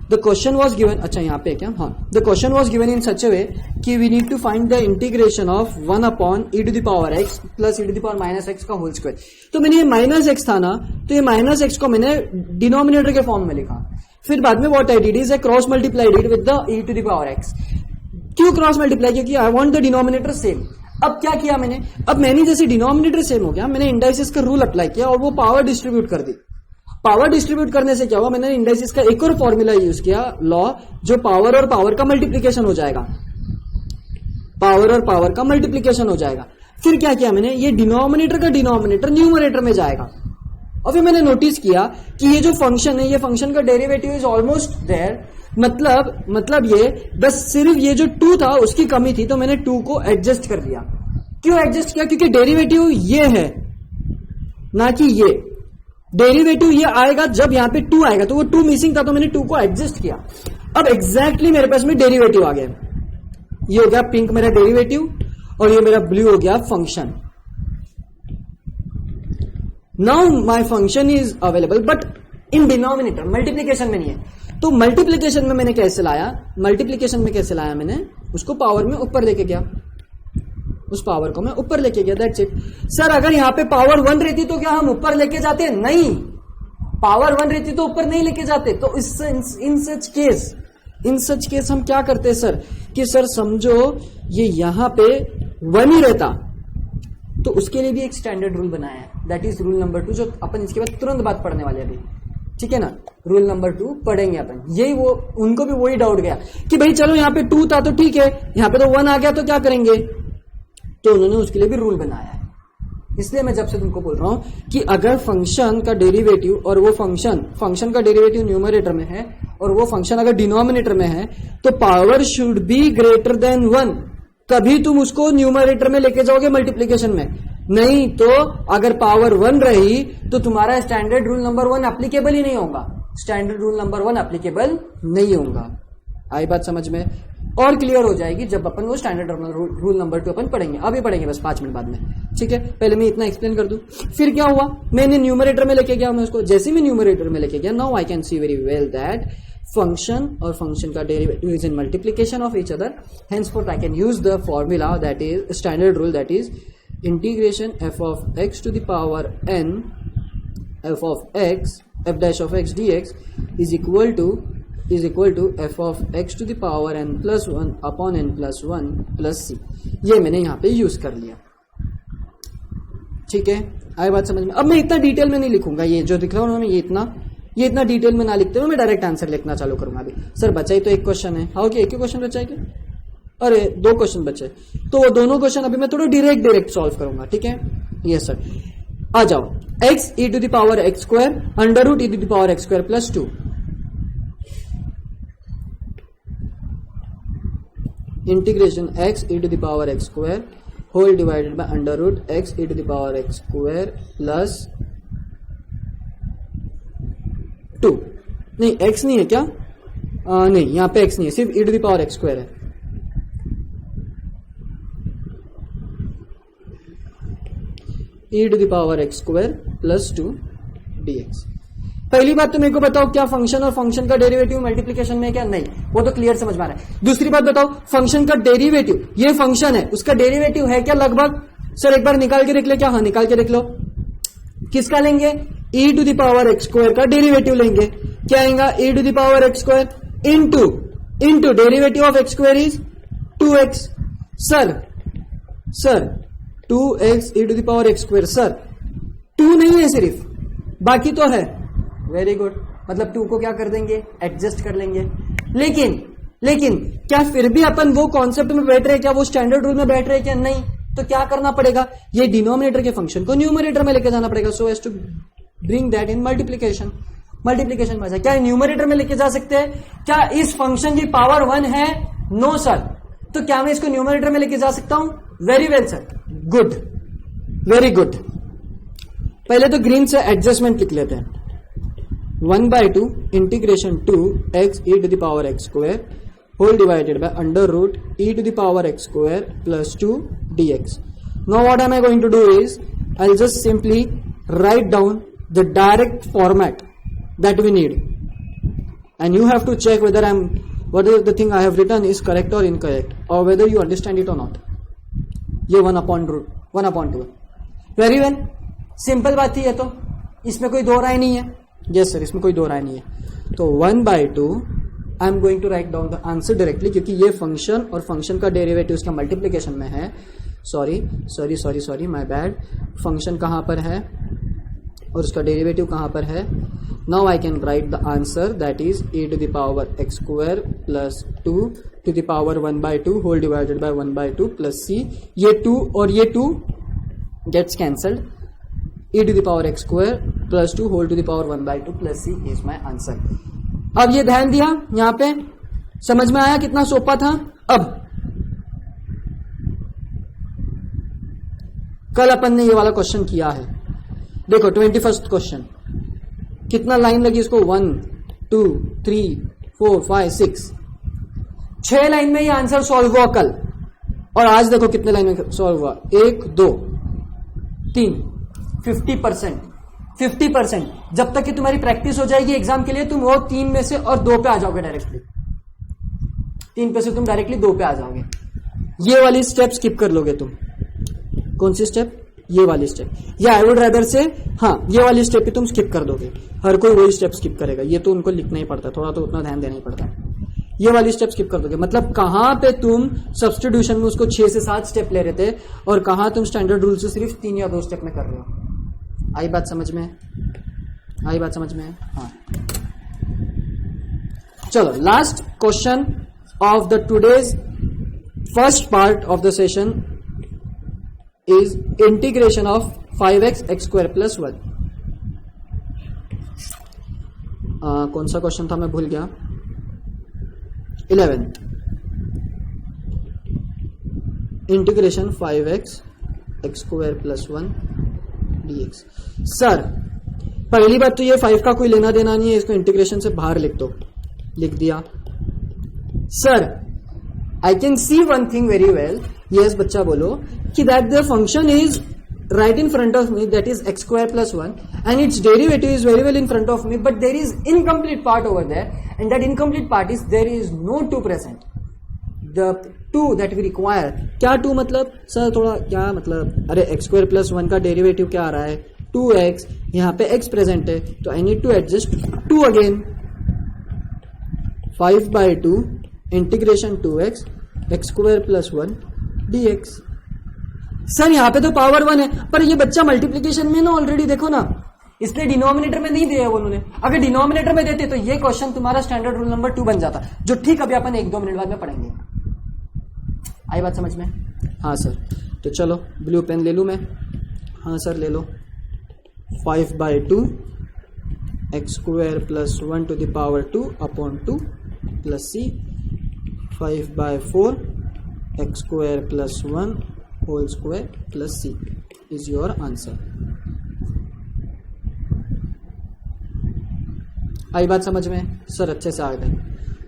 द क्वेश्चन वाज गिवन, अच्छा यहाँ पे क्या, हाँ, the question was given in such a way कि we need to find the integration of 1 upon e to the power x plus e to the power minus x का whole square. तो मैंने ये माइनस x था ना, तो ये minus x को मैंने डिनोमिनेटर के फॉर्म में लिखा। फिर बाद में what I did is cross multiplied it with the e to the power x। क्यों क्रॉस मल्टीप्लाई? क्योंकि I want the denominator same. अब क्या किया मैंने? अब मैंने जैसे डिनोमिनेटर सेम हो गया, मैंने इंडाइसिस का रूल अप्लाई किया और वो पावर डिस्ट्रीब्यूट कर दी। पावर डिस्ट्रीब्यूट करने से क्या हुआ? मैंने इंडाइसिस का एक और फॉर्मूला यूज किया, लॉ, जो पावर और पावर का मल्टीप्लीकेशन हो जाएगा, पावर और पावर का मल्टीप्लीकेशन हो जाएगा। फिर क्या किया मैंने? ये डिनोमिनेटर का डिनोमिनेटर न्यूमरेटर में जाएगा। और फिर मैंने नोटिस किया कि ये जो फंक्शन है, ये फंक्शन का डेरिवेटिव इज ऑलमोस्ट देयर। मतलब ये बस सिर्फ ये जो 2 था उसकी कमी थी, तो मैंने 2 को एडजस्ट कर लिया। क्यों एडजस्ट किया? क्योंकि डेरिवेटिव ये है ना कि ये डेरिवेटिव ये आएगा जब यहां पे 2 आएगा, तो वो 2 मिसिंग था, तो मैंने 2 को एडजस्ट किया। अब एग्जैक्टली मेरे पास में डेरिवेटिव आ गया। ये हो गया पिंक मेरा डेरिवेटिव और ये मेरा ब्लू हो गया function. Now my function is available but in denominator, multiplication में नहीं है। तो मल्टीप्लीकेशन में मैंने कैसे लाया? मल्टीप्लीकेशन में कैसे लाया मैंने? उसको पावर में ऊपर लेके गया, उस पावर को मैं ऊपर लेके गया, दैट्स इट। सर अगर यहां पे पावर 1 रहती तो क्या हम ऊपर लेके जाते? नहीं, पावर 1 रहती तो ऊपर नहीं लेके जाते। तो इन सच केस हम क्या करते सर कि सर समझो ये यहां पे 1 ही रहता, तो उसके लिए भी एक स्टैंडर्ड रूल बनाया है। दैट इज रूल नंबर 2, जो अपन इसके बाद तुरंत बात पढ़ने वाले अभी, ठीक है ना। रूल नंबर 2 पढ़ेंगे अपन। यही वो उनको भी वही डाउट गया कि भाई चलो यहाँ पे 2 था तो ठीक है, यहाँ पे तो 1 आ गया तो क्या करेंगे, तो उन्होंने उसके लिए भी रूल बनाया है। इसलिए मैं जब से तुमको बोल रहा हूं कि अगर फंक्शन का डेरिवेटिव और वो फंक्शन का डेरिवेटिव न्यूमरेटर में है और वो फंक्शन अगर डिनोमिनेटर में है तो power should be greater than 1, तभी तुम उसको न्यूमरेटर में लेके जाओगे मल्टीप्लीकेशन में। नहीं तो अगर पावर 1 रही तो तुम्हारा स्टैंडर्ड रूल नंबर 1 एप्लीकेबल ही नहीं होगा, स्टैंडर्ड रूल नंबर 1 एप्लीकेबल नहीं होगा। आई बात समझ में? और क्लियर हो जाएगी जब अपन वो स्टैंडर्ड रूल नंबर 2 अपन पढ़ेंगे, अभी पढ़ेंगे बस 5 मिनट बाद में, ठीक है। पहले मैं इतना एक्सप्लेन कर दूं। फिर क्या हुआ, मैंने न्यूमरेटर में लेके गया, मैं उसको जैसे मैं न्यूमरेटर में लेके गया, now I can see very well that function और फंक्शन का derivative is in multiplication of each other, henceforth I can use the formula that is standard rule, that is integration f of x to the power n f of x f dash of x dx is equal to f of x to the power n plus 1 upon n plus 1 plus c। ये मैंने यहाँ पे use कर लिया, ठीक है। आई बात समझ में? अब मैं इतना डिटेल में नहीं लिखूंगा, ये जो दिख रहा है उन्होंने ये इतना डिटेल में ना लिखते हुए मैं डायरेक्ट आंसर लिखना चालू करूंगा अभी। सर बचा ही तो एक क्वेश्चन है, हाँ, एक ही क्वेश्चन बचा है क्या? अरे 2 क्वेश्चन बचे, तो वो दोनों क्वेश्चन अभी मैं थोड़ा डायरेक्ट सॉल्व करूंगा, ठीक है। यस सर, आ जाओ। x e to the power x square under root e to the power x square plus 2, integration x e to the power x square whole divided by under root x e to the power x square plus 2। नहीं, x नहीं है क्या? नहीं, यहां पे x नहीं है, सिर्फ e to the power x square है। e to the power x square plus 2 dx। पहली बात तो मेरे को बताओ, क्या फंक्शन और फंक्शन का डेरिवेटिव मल्टीप्लिकेशन में क्या? नहीं, वो तो क्लियर समझ में आ रहा है। दूसरी बात बताओ, फंक्शन का डेरिवेटिव, ये फंक्शन है, उसका डेरिवेटिव है क्या लगभग? सर एक बार निकाल के देख ले क्या? हाँ, निकाल के देख लो। किसका लेंगे? e to the power x square का डेरिवेटिव लेंगे। क्या आएगा? e to the power x square into derivative of x square is 2x। Sir 2x e to the power x square, sir 2 नहीं है सिर्फ, बाकी तो है। वेरी गुड, मतलब 2 को क्या कर देंगे? एडजस्ट कर लेंगे। लेकिन क्या फिर भी अपन वो कॉन्सेप्ट में बैठ रहे हैं क्या? वो स्टैंडर्ड रूल में बैठ रहे हैं क्या? नहीं। तो क्या करना पड़ेगा? ये डिनोमिनेटर के फंक्शन को न्यूमरेटर में लेके जाना पड़ेगा, so as to bring that in multiplication में। क्या न्यूमरेटर में लेके जा सकते हैं? क्या इस फंक्शन की पावर 1 है? No sir. तो क्या मैं इसको न्यूमरेटर में लेके जा सकता हूं? Very well sir, good, very good. पहले तो ग्रीन से एडजस्टमेंट लिख लेते हैं। 1/2 integration 2 x e to the power x square whole divided by under root e to the power x square plus 2 dx। Now what am I going to do is I will just simply write down the direct format that we need, and you have to check whether whether the thing I have written is correct or incorrect, or whether you understand it or not. ये 1/2 very well, simple बात ही है, तो इसमें कोई दो राय नहीं है। Yes sir, इसमें कोई दो राय नहीं है। तो 1/2 I am going to write down the answer directly, क्योंकि ये फंक्शन और फंक्शन का डेरिवेटिव उसका मल्टीप्लीकेशन में है। Sorry my bad. फंक्शन कहां पर है और उसका डेरिवेटिव कहां पर है? Now I can write the answer, that is e to the power x square plus 2 to the power 1/2 whole divided by 1/2 plus c। ये 2 और ये 2 gets cancelled. e to the power x square plus 2 whole to the power 1/2 plus c is my answer. अब ये ध्यान दिया, यहां पे समझ में आया कितना सोपा था। अब कल अपन ने ये वाला क्वेश्चन किया है, देखो 21st क्वेश्चन, कितना लाइन लगी इसको? 1 2 3 4 5 6 लाइन में ये आंसर सॉल्व हुआ कल। और आज देखो कितने लाइन में सॉल्व हुआ? 1 2 3 50%। जब तक कि तुम्हारी प्रैक्टिस हो जाएगी एग्जाम के लिए, तुम वो 3 में से और 2 पे आ जाओगे डायरेक्टली। 3 पे से तुम डायरेक्टली 2 पे आ जाओगे। ये वाली स्टेप स्किप कर लोगे तुम। कौन सी स्टेप? ये वाली स्टेप, या आई वुड रादर से, हाँ, ये वाली स्टेप भी तुम स्किप कर दोगे। हर कोई वही स्टेप स्किप करेगा, ये तो उनको लिखना ही पड़ता है, थोड़ा तो उतना ध्यान देना ही पड़ता है। ये वाली स्टेप स्किप कर दोगे, मतलब कहां पे तुम सब्स्टिट्यूशन में उसको 6 से 7 स्टेप ले रहे थे और कहां तुम स्टैंडर्ड रूल से सिर्फ 3 या 2 स्टेप में कर रहे हो। आई बात समझ में? आई बात समझ में? हाँ, चलो last question of the today's first part of the session is integration of 5x x square plus 1। कौन सा क्वेश्चन था मैं भूल गया। 11th, integration 5x x square plus 1 dx। Sir पहली बात तो ये 5 का कोई लेना देना नहीं है, इसको इंटीग्रेशन से बाहर लिख दो। लिख दिया। Sir I can see one thing very well. Yes बच्चा बोलो कि that the function is right in front of me, that is x square plus 1, and its derivative is very well in front of me, but there is incomplete part over there, and that incomplete part is there is no 2 present. The 2 that we require, क्या 2 मतलब? Sir थोड़ा क्या मतलब? अरे x square plus 1 का derivative क्या आ रहा है? 2x, यहाँ पे x प्रेजेंट है, तो I need to adjust 2 again. 5/2 integration 2x x square plus 1 dx। Sir यहाँ पे तो पावर 1 है, पर ये बच्चा मल्टीप्लीकेशन में ना ऑलरेडी, देखो ना, इसलिए डिनोमिनेटर में नहीं दिया उन्होंने। अगर डिनोमिनेटर में देते तो ये क्वेश्चन तुम्हारा स्टैंडर्ड रूल नंबर 2 बन जाता, जो ठीक अभी अपन 1-2 मिनट बाद में पढ़ेंगे। आई बात समझ में? हाँ सर, तो चलो ब्लू पेन ले लूं मैं। हाँ सर ले लो। 5/2 x square plus 1 to the power 2 upon 2 plus c। 5/4 x square plus 1 whole square plus c is your answer. आई बात समझ में? सर अच्छे से आ गए।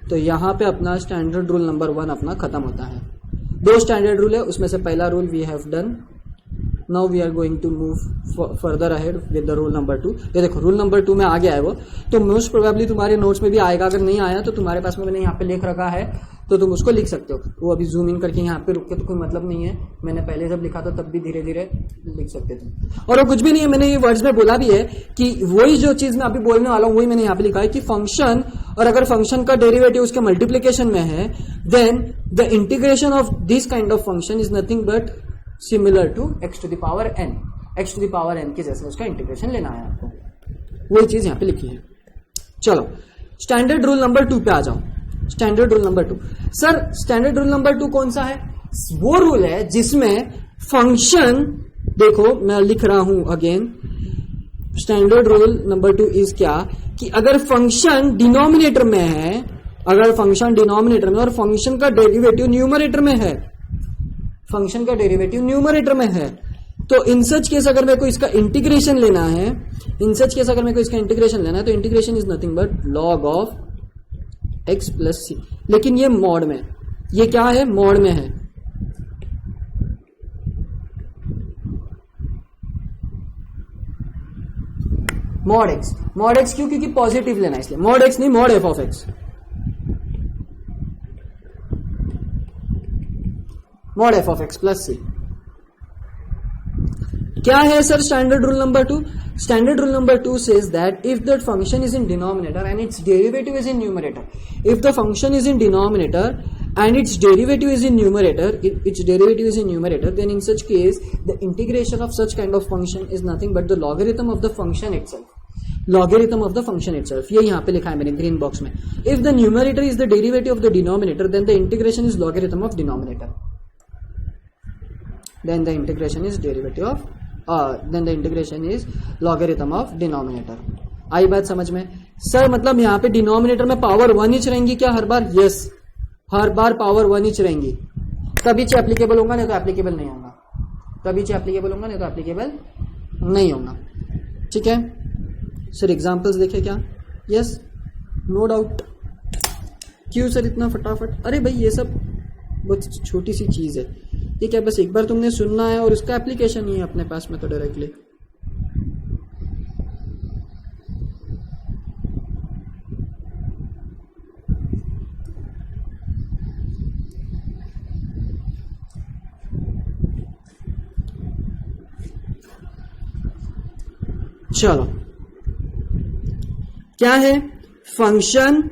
तो यहां पे अपना स्टैंडर्ड रूल नंबर 1 अपना खत्म होता है। 2 स्टैंडर्ड रूल है, उसमें से पहला rule we have done. Now we are going to move further ahead with the rule number 2। ये देखो रूल नंबर 2 में आ गया है वो, तो मोस्ट प्रोबेबली तुम्हारे नोट्स में भी आएगा। अगर नहीं आया तो तुम्हारे पास में मैंने यहाँ पे लिख रखा है, तो तुम उसको लिख सकते हो। वो अभी जूम इन करके यहाँ पे रुक के तो कोई मतलब नहीं है, मैंने पहले जब लिखा था तब भी धीरे धीरे लिख सकते थे। और वो कुछ भी नहीं है, मैंने ये वर्ड्स में बोला भी है कि वही जो चीज मैं अभी बोलने वाला हूँ वही मैंने यहाँ पे लिखा है कि फंक्शन, और अगर फंक्शन का डेरिवेटिव उसके मल्टीप्लीकेशन में है, then the integration of this kind of function is nothing but similar to x to the power n। x to the power n के जैसे उसका इंटीग्रेशन लेना है आपको, वही चीज यहाँ पे लिखी है। चलो स्टैंडर्ड रूल नंबर 2 पे आ जाओ। Standard rule number 2, sir standard rule number 2 कौन सा है? वो रूल है जिसमें फंक्शन, देखो मैं लिख रहा हूं again, standard rule number 2 is क्या कि अगर फंक्शन डिनोमिनेटर में है, अगर फंक्शन डिनोमिनेटर में और फंक्शन का डेरिवेटिव न्यूमरेटर में है, फंक्शन का डेरिवेटिव न्यूमरेटर में है, तो इन सच केस अगर मेरे को इसका इंटीग्रेशन लेना है, इन सच केस अगर मेरे को इसका इंटीग्रेशन लेना है, तो integration is nothing but log of x plus C. लेकिन ये मॉड में, ये क्या है? मॉड में है। मॉड x, मॉड x क्यों? क्योंकि पॉजिटिव लेना है इसलिए। मॉड x नहीं, mod f of x। Mod f of x plus C क्या है sir standard rule number 2? Standard rule number 2 says that if that function is in denominator and its derivative is in numerator, if the function is in denominator and its derivative is in numerator, then in such case the integration of such kind of function is nothing but the logarithm of the function itself. Logarithm of the function itself. ये यहाँ पे लिखा है मैंने green box में। If the numerator is the derivative of the denominator, then the integration is logarithm of denominator. Then the integration is derivative of then the integration is logarithm of denominator. आई बात समझ में? Sir मतलब यहाँ पे denominator में power 1 ही रहेंगी क्या हर बार? Yes, हर बार power 1 ही रहेंगी। तभी च एप्लीकेबल होगा, नहीं तो एप्लीकेबल नहीं होगा। तभी च एप्लीकेबल होगा, नहीं तो एप्लीकेबल नहीं होगा। ठीक है सर, एग्जांपल्स देखे क्या? Yes, no doubt. क्यों सर इतना फटाफट? अरे भाई ये सब बहुत छोटी सी चीज है, ये क्या बस एक बार तुमने सुनना है और उसका एप्लीकेशन ही है अपने पास में तो डायरेक्टली। चलो क्या है? फंक्शन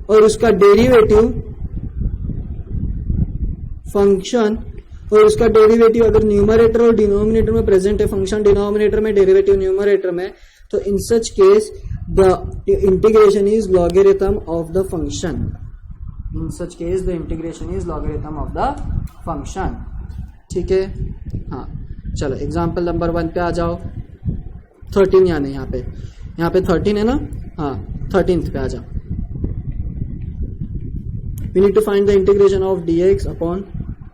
और उसका डेरिवेटिव, फंक्शन और उसका डेरिवेटिव अगर न्यूमरेटर और डिनोमिनेटर में प्रेजेंट है, फंक्शन डिनोमिनेटर में, डेरिवेटिव न्यूमरेटर में, तो in such case the integration is logarithm of the function. In such case the integration is logarithm of the function. ठीक है. हाँ चलो एग्जाम्पल नंबर 1 पे आ जाओ. 13 यानी यहाँ पे 13 है ना. हाँ 13th पे आ जाओ. We need to find the integration of dx upon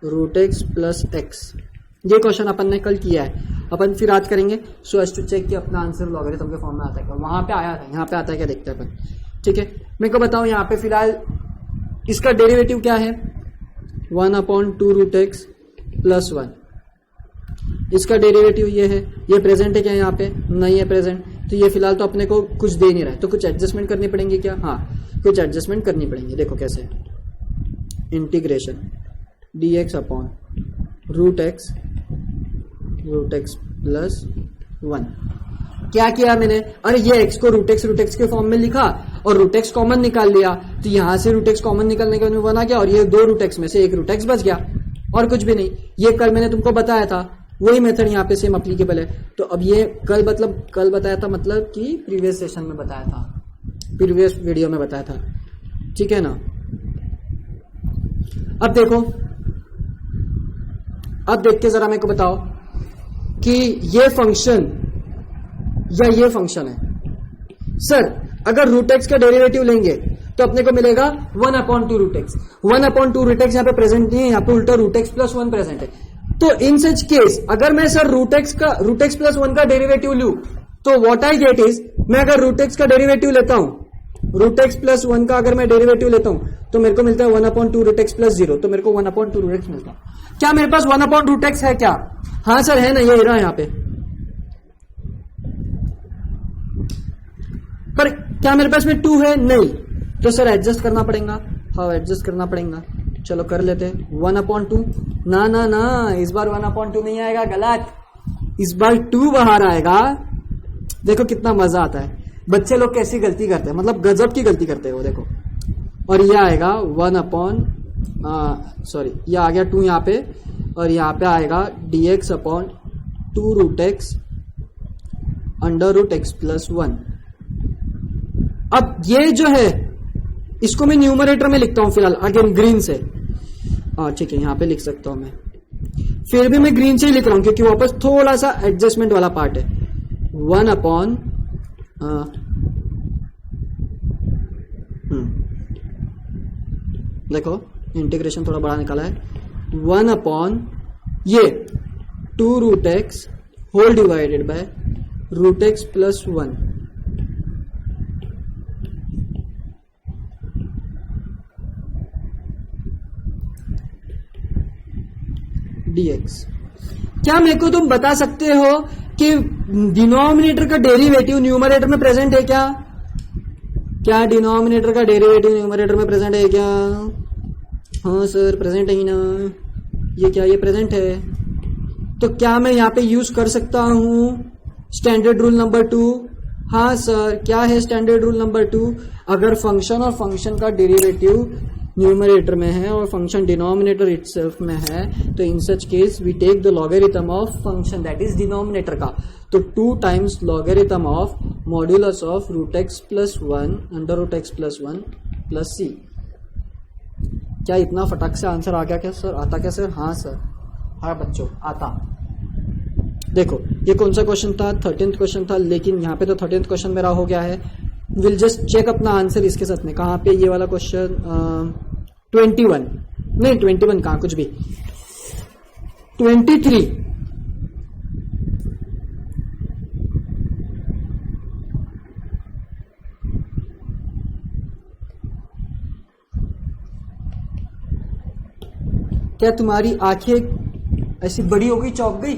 root x plus x. ये क्वेश्चन अपन ने कल किया है, अपन फिर आज करेंगे सो एज टू चेक कि अपना आंसर लॉगरिथम के फॉर्म में आता है क्या. वहां पे आया था, यहाँ पे आता है क्या देखते हैं अपन. ठीक है. मेरे को बताओ यहाँ पे फिलहाल इसका डेरिवेटिव क्या है. 1/2 रूट एक्स प्लस 1. इसका डेरिवेटिव ये है. ये प्रेजेंट है क्या यहाँ पे. नहीं है प्रेजेंट. तो ये फिलहाल तो अपने को कुछ दे नहीं रहा है, तो कुछ एडजस्टमेंट करनी पड़ेंगे क्या. हाँ कुछ एडजस्टमेंट करनी पड़ेंगे. देखो कैसे. Integration dx upon root x plus 1. क्या किया मैंने. अरे ये x को रूट एक्स के फॉर्म में लिखा और रूट एक्स कॉमन निकाल लिया. तो यहां से रूट एक्स कॉमन निकालने के बाद में 1 आ गया और ये 2 रूट एक्स में से 1 रूट एक्स बच गया और कुछ भी नहीं. ये कल मैंने तुमको बताया था, वही मेथड यहाँ पे सेम अप्लीकेबल है. तो अब ये कल बताया था मतलब कि प्रीवियस सेशन में बताया था, प्रीवियस वीडियो में बताया था. ठीक है ना. अब देखो, अब देख के जरा मेरे को बताओ कि ये फंक्शन या ये फंक्शन है. सर अगर रूट एक्स का डेरिवेटिव लेंगे तो अपने को मिलेगा 1/2 रूट एक्स. 1/2 रूट एक्स यहाँ पे प्रेजेंट नहीं है, यहाँ पे उल्टा रूट एक्स प्लस 1 प्रेजेंट है. तो इन सच केस अगर मैं सर रूट एक्स प्लस 1 का डेरिवेटिव लूं तो व्हाट आई गेट इज, मैं अगर रूट एक्स का डेरिवेटिव लेता हूं, रूट एक्स प्लस 1 का अगर मैं डेरिवेटिव लेता हूं तो मेरे को मिलता है 1/2 रूट एक्स प्लस 0. तो मेरे को 1/2 रूट एक्स मिलता है. क्या मेरे पास 1/2 रूट एक्स है क्या. हाँ सर है ना, ये रहा यहाँ पे. पर क्या मेरे पास में 2 है. नहीं. तो सर एडजस्ट करना पड़ेगा. हाँ एडजस्ट करना पड़ेगा. चलो कर लेते हैं. 1/2 ना ना ना, इस बार 1/2 नहीं आएगा, गलत. इस बार 2 बाहर आएगा. देखो कितना मजा आता है. बच्चे लोग कैसी गलती करते हैं, मतलब गजब की गलती करते हैं वो. देखो और ये आएगा 1/, ये आ गया 2 यहाँ पे और यहाँ पे आएगा dx upon 2 root x under root x plus 1. अब ये जो है इसको मैं न्यूमरेटर में लिखता हूं फिलहाल अगेन ग्रीन से. ठीक है यहाँ पे लिख सकता हूं मैं. फिर भी मैं ग्रीन से ही लिख रहा हूं क्योंकि वापस थोड़ा सा एडजस्टमेंट वाला पार्ट है. 1/, देखो इंटीग्रेशन थोड़ा बड़ा निकाला है. 1/, ये 2 root x whole divided by root x plus 1. dx. क्या मेरे को तुम बता सकते हो कि डिनोमिनेटर का डेरिवेटिव न्यूमरेटर में प्रेजेंट है क्या. क्या डिनोमिनेटर का डेरिवेटिव न्यूमरेटर में प्रेजेंट है क्या. हाँ सर प्रेजेंट है ही ना. ये क्या, ये प्रेजेंट है. तो क्या मैं यहाँ पे यूज कर सकता हूं स्टैंडर्ड रूल नंबर 2. हाँ सर. क्या है स्टैंडर्ड रूल नंबर 2. अगर फंक्शन और फंक्शन का डेरिवेटिव न्यूमरेटर में है और फंक्शन डिनोमिनेटर इटसेल्फ में है तो in such case we take the logarithm of function that is denominator का. तो 2 times logarithm of modulus of root x plus 1 under root x plus 1 plus C. क्या इतना फटाक से आंसर आ गया क्या सर. आता क्या सर. हाँ सर. हाँ बच्चों आता. देखो ये कौन सा क्वेश्चन था. 13th क्वेश्चन था, लेकिन यहाँ पे तो 13th क्वेश्चन मेरा हो गया है. विल जस्ट चेक अपना आंसर इसके साथ में. कहाँ पे ये वाला क्वेश्चन 21 नहीं 21 कहाँ कुछ भी 23. क्या तुम्हारी आंखें ऐसी बड़ी हो गई, चौंक गई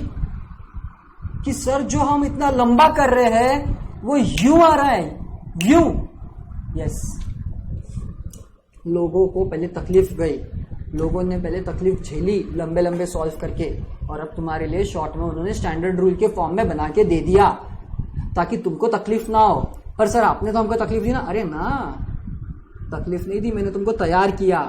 कि सर जो हम इतना लंबा कर रहे हैं वो यूं आ रहा है. यूं. यस. लोगों को पहले तकलीफ गई, लोगों ने पहले तकलीफ झेली लंबे लंबे सॉल्व करके, और अब तुम्हारे लिए शॉर्ट में उन्होंने स्टैंडर्ड रूल के फॉर्म में बना के दे दिया ताकि तुमको तकलीफ ना हो. पर सर आपने तो हमको तकलीफ दी ना. अरे ना, तकलीफ नहीं दी, मैंने तुमको तैयार किया.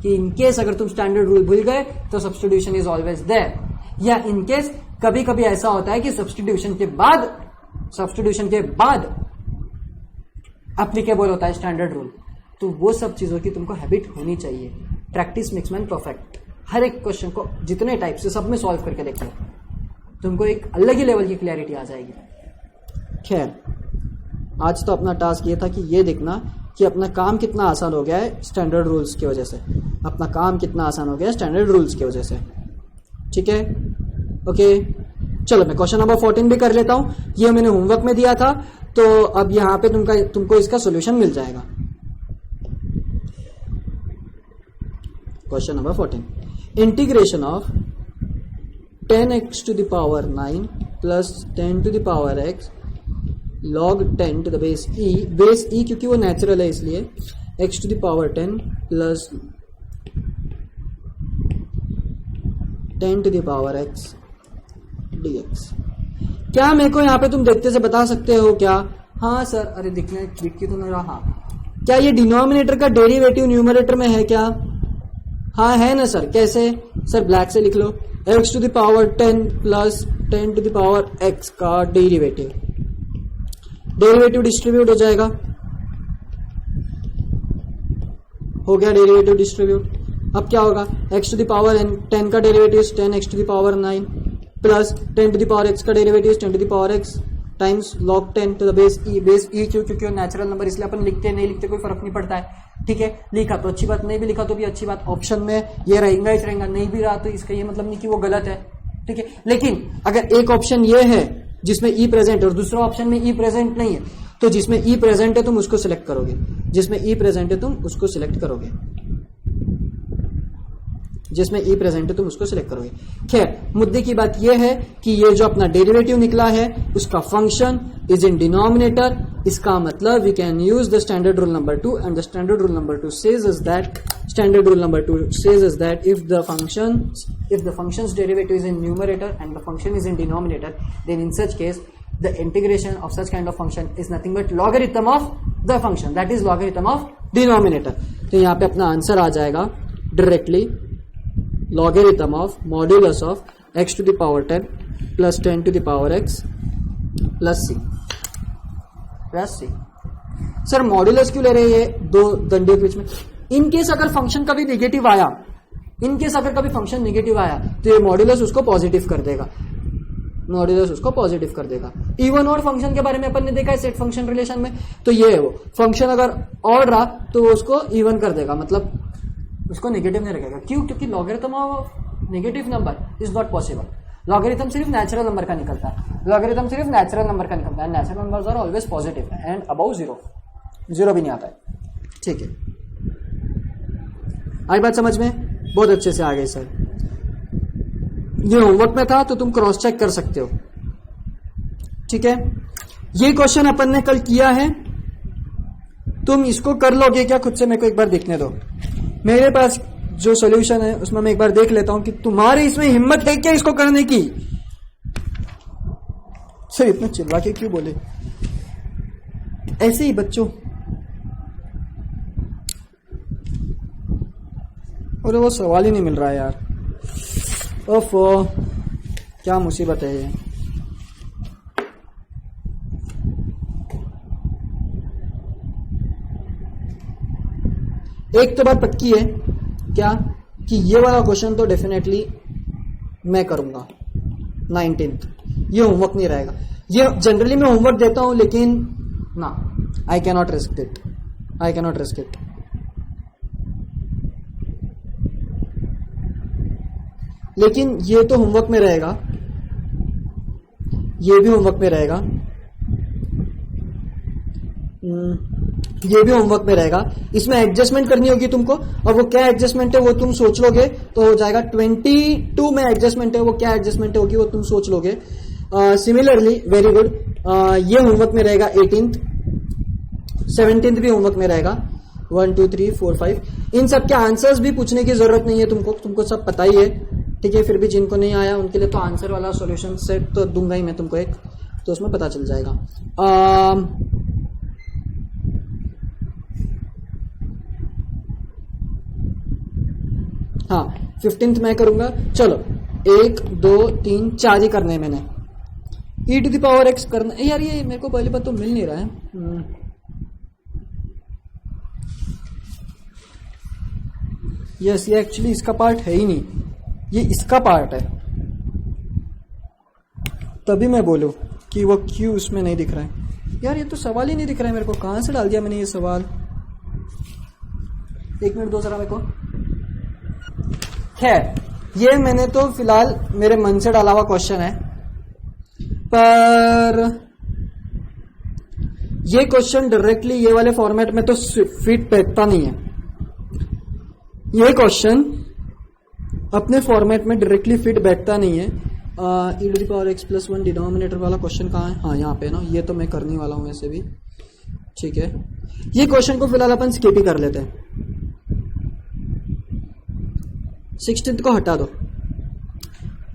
कि इनकेस अगर तुम स्टैंडर्ड रूल भूल गए तो सब्स्टिट्यूशन इज ऑलवेज देयर, या इनकेस कभी कभी ऐसा होता है कि सब्स्टिट्यूशन के बाद एप्लीकेबल होता है स्टैंडर्ड रूल। तो वो सब चीजों की तुमको हैबिट होनी चाहिए। Practice makes man perfect. हर एक क्वेश्चन को जितने टाइप से सब में सॉल्व करके देखो, तुमको एक अलग ही लेवल की क्लैरिटी आ जाएगी। खैर, आज तो अपना टास्क ये था कि ये देखना कि अपना काम कितना आसान हो गया है स्टैंडर्ड रूल्स की वजह से। अपना काम कितना आसान हो गया है स्टैंडर्ड रूल्स की वजह से। ठीक है, ओके। चलो मैं क्वेश्चन नंबर 14 भी कर लेता हूं। ये मैंने होमवर्क में दिया था, तो अब यहां पे तुमको इसका सॉल्यूशन मिल जाएगा। Question number 14, integration of 10x to the power 9 plus 10 to the power x log 10 to the base e क्योंकि वो नेचुरल है इसलिए x to the power 10 plus 10 to the power x dx। क्या मेरे को यहाँ पे तुम देखते से बता सकते हो क्या? हाँ सर, अरे दिखने दिख के तो नहीं रहा। क्या ये डिनोमिनेटर का डेरिवेटिव न्यूमरेटर में है क्या? हाँ है ना सर। कैसे सर? ब्लैक से लिख लो, x to the power 10 plus 10 to the power x का डेरिवेटिव डिस्ट्रीब्यूट हो जाएगा। हो गया डेरिवेटिव डिस्ट्रीब्यूट। अब क्या होगा? x to the power 10 का derivative 10x to the power 9 plus 10 to the power x का derivative 10 to the power x times log 10 to the base e क्यों? क्योंकि नेचुरल नंबर इसलिए अपन लिखते नहीं लिखते कोई फर्क नहीं पड़ता है। ठीक है, लिखा तो अच्छी बात, नहीं भी लिखा तो भी अच्छी बात। ऑप्शन में ये रहेगा ही रहेगा, नहीं भी रहा तो इसका ये मतलब नहीं कि वो गलत है। ठीक है, लेकिन अगर एक ऑप्शन ये है जिसमें ई प्रेजेंट और दूसरा ऑप्शन में ई प्रेजेंट नहीं है, तो जिसमें ई प्रेजेंट है तुम उसको सिलेक्ट करोगे, जिसमें ई प्रेजेंट है तुम उसको सिलेक्ट करोगे, जिसमें ई प्रेजेंट है तुम उसको सिलेक्ट करोगे। खैर, मुद्दे की बात यह है कि ये जो अपना डेरिवेटिव निकला है उसका फंक्शन इज इन डिनोमिनेटर। इसका मतलब we can use the standard rule number 2 and the standard rule number 2 says is that if the function's derivative is in numerator and the function is in denominator, then in such case the integration of such kind of function is nothing but logarithm of the function, that is logarithm of denominator। तो यहाँ पे अपना answer आ जाएगा directly logarithm of modulus of x to the power 10 plus 10 to the power x plus c। Sir modulus क्यों ले रहे हैं ये दो दंडे के बीच में? इनकेस अगर फंक्शन कभी नेगेटिव आया, तो ये मॉड्यूलस उसको पॉजिटिव कर देगा। इवन और फंक्शन के बारे में अपन ने देखा है सेट फंक्शन रिलेशन में, तो ये है वो फंक्शन अगर ऑड रहा तो वो उसको इवन कर देगा, मतलब उसको नेगेटिव नहीं रखेगा। क्यों? क्योंकि logarithm of negative number is not possible. Logarithm सिर्फ नेचुरल नंबर का निकलता है, natural numbers are always positive and above zero भी नहीं आता है। ठीक है, आई बात समझ में? बहुत अच्छे से आ गई सर। ये होमवर्क में था तो तुम क्रॉस चेक कर सकते हो। ठीक है, ये क्वेश्चन अपन ने कल किया है, तुम इसको कर लोगे क्या? खुद से मेरे को एक बार देखने दो। मेरे पास जो सॉल्यूशन है उसमें मैं एक बार देख लेता हूं कि तुम्हारे इसमें हिम्मत है क्या इसको करने की। सर इतना चिल्ला के क्यों बोले? ऐसे ही बच्चों, अरे वो सवाल ही नहीं मिल रहा है यार। ओफो, क्या मुसीबत है ये। एक तो बात पक्की है क्या कि ये वाला क्वेश्चन तो डेफिनेटली मैं करूंगा 19th। ये होमवर्क नहीं रहेगा। ये जनरली मैं होमवर्क देता हूं, लेकिन ना, आई कैनॉट रिस्क इट। लेकिन ये तो होमवर्क में रहेगा, ये भी होमवर्क में रहेगा, ये भी होमवर्क में रहेगा। इसमें एडजस्टमेंट करनी होगी तुमको, और वो क्या एडजस्टमेंट है वो तुम सोच लोगे तो हो जाएगा। 22 में एडजस्टमेंट है, वो क्या एडजस्टमेंट होगी वो तुम सोच लोगे। सिमिलरली वेरी गुड, ये होमवर्क में रहेगा 18th, 17th भी होमवर्क में रहेगा। 1 2 3 4 5 इन सब के आंसर्स भी पूछने की जरूरत नहीं है तुमको सब पता ही है। ठीक है, फिर भी जिनको नहीं आया उनके लिए तो आंसर वाला सॉल्यूशन सेट तो दूंगा ही मैं तुमको एक, तो उसमें पता चल जाएगा। हाँ 15th मैं करूंगा। चलो 1 2 3 4 ही करने हैं मैंने। e to the power x करना यार, ये मेरे को पहली बात तो मिल नहीं रहा है। यस ये एक्चुअली इसका पार्ट है ही नहीं, ये इसका पार्ट है, तभी मैं बोलूं कि वो क्यों उसमें नहीं दिख रहा है। यार ये तो सवाल ही नहीं दिख रहा है मेरे को, कहां से डाल दिया मैंने ये सवाल। 1 मिनट दो जरा मेरे को। खैर ये मैंने तो फिलहाल मेरे मन से डाला हुआ क्वेश्चन है, पर ये क्वेश्चन डायरेक्टली ये वाले फॉर्मेट में तो फिट बैठता नहीं है। ये क्वेश्चन अपने फॉर्मेट में डायरेक्टली फिट बैठता नहीं है। e to the power x plus 1 denominator वाला क्वेश्चन कहाँ है? हाँ यहाँ पे ना, ये तो मैं करने वाला हूं वैसे भी। ठीक है, ये क्वेश्चन को फिलहाल अपन स्किप ही कर लेते हैं। 16th को हटा दो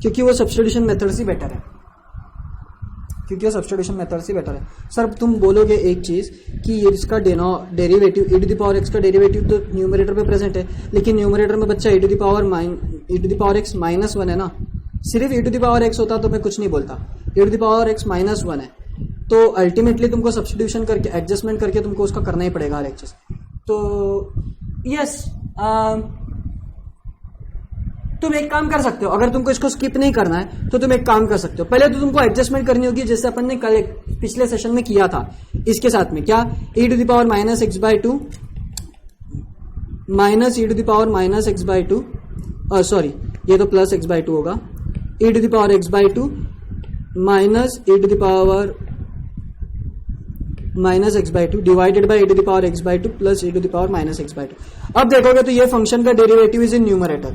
क्योंकि वो सब्स्टिट्यूशन मेथड से बेटर है, सर तुम बोलोगे एक चीज कि ये इसका derivative e to the power x का डेरिवेटिव तो न्यूमरेटर पे प्रेजेंट है, लेकिन न्यूमरेटर में बच्चा e to the power x minus 1 है ना। सिर्फ e to the power x होता तो मैं कुछ नहीं बोलता, e to the power x minus 1 है, तो अल्टीमेटली तुमको सब्स्टिट्यूशन करके एडजस्टमेंट करके तुमको उसका करना ही पड़ेगा हर एक चीज। तो यस तुम एक काम कर सकते हो, अगर तुमको इसको स्किप नहीं करना है तो तुम एक काम कर सकते हो, पहले तो तुमको एडजस्टमेंट करनी होगी जैसे अपन ने कल पिछले सेशन में किया था इसके साथ में। क्या e to the power minus x by two minus e to the power minus x by two, sorry ये तो प्लस एक्स बाई टू होगा, e to the power x by two minus e to the power minus x by two divided by e to the power x by two plus e to the power minus x by two. अब देखोगे तो ये function का derivative is in numerator,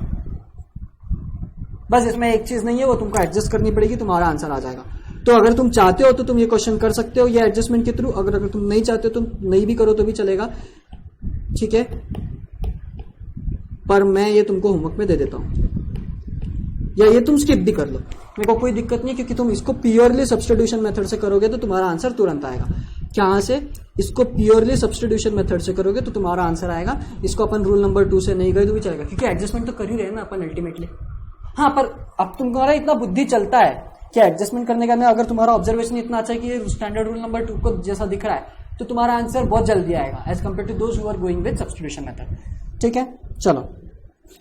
बस इसमें एक चीज नहीं है, वो तुमको एडजस्ट करनी पड़ेगी, तुम्हारा आंसर आ जाएगा। तो अगर तुम चाहते हो तो तुम ये क्वेश्चन कर सकते हो ये एडजस्टमेंट के थ्रू, अगर तुम नहीं चाहते हो तो नहीं भी करो तो भी चलेगा, ठीक है। पर मैं ये तुमको होमवर्क में दे देता हूं, या ये तुम स्किप भी कर लो, मेरे को कोई दिक्कत नहीं, क्योंकि तुम इसको प्योरली सब्स्टिट्यूशन मेथड से करोगे तो तुम्हारा आंसर तुरंत आएगा। कहां से? इसको प्योरली सब्स्टिट्यूशन मेथड से करोगे तो तुम्हारा आंसर आएगा। इसको अपन रूल नंबर 2 से नहीं गए तो भी चलेगा, क्योंकि एडजस्टमेंट तो कर ही रहे ना अपन अल्टीमेटली। हाँ, पर अब तुम्हारा इतना बुद्धि चलता है कि एडजस्टमेंट करने का ना, अगर तुम्हारा ऑब्जर्वेशन इतना अच्छा है कि ये स्टैंडर्ड रूल नंबर 2 को जैसा दिख रहा है तो तुम्हारा आंसर बहुत जल्दी आएगा as compare to those who are going with substitution method. ठीक है, चलो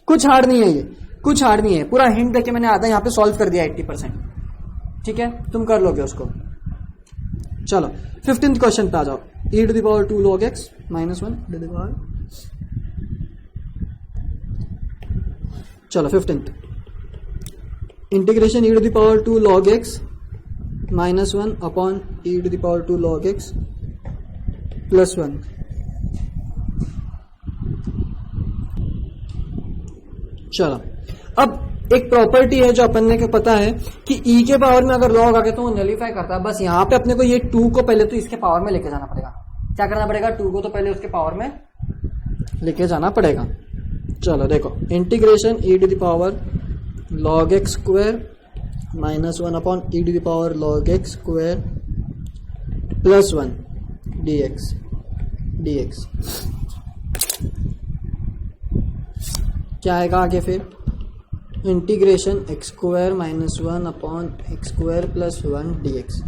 कुछ हार्ड नहीं है, ये कुछ हार्ड नहीं है, पूरा हिंट देके मैंने आधा यहाँ पे सॉल्व कर दिया 80%। ठीक है, तुम कर लोगे उसको। चलो 15th क्वेश्चन पे आ जाओ। e to the power 2 log x minus 1 to the power, चलो 15th integration e to the power 2 log x minus 1 upon e to the power 2 log x plus 1। चलो अब एक प्रॉपर्टी है जो अपन ने को पता है कि e के पावर में अगर log आ गया तो वो नलीफाई करता है। बस यहाँ पे अपने को ये 2 को पहले तो इसके पावर में लेके जाना पड़ेगा। क्या करना पड़ेगा? 2 को तो पहले उसके पावर में लेके जाना पड़ेगा। चलो देखो, integration e to the power log x square minus 1 upon e to the power log x square plus 1 dx क्या आएगा आगे? फिर integration x square minus 1 upon x square plus 1 dx।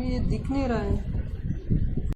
ये दिख नहीं रहा है।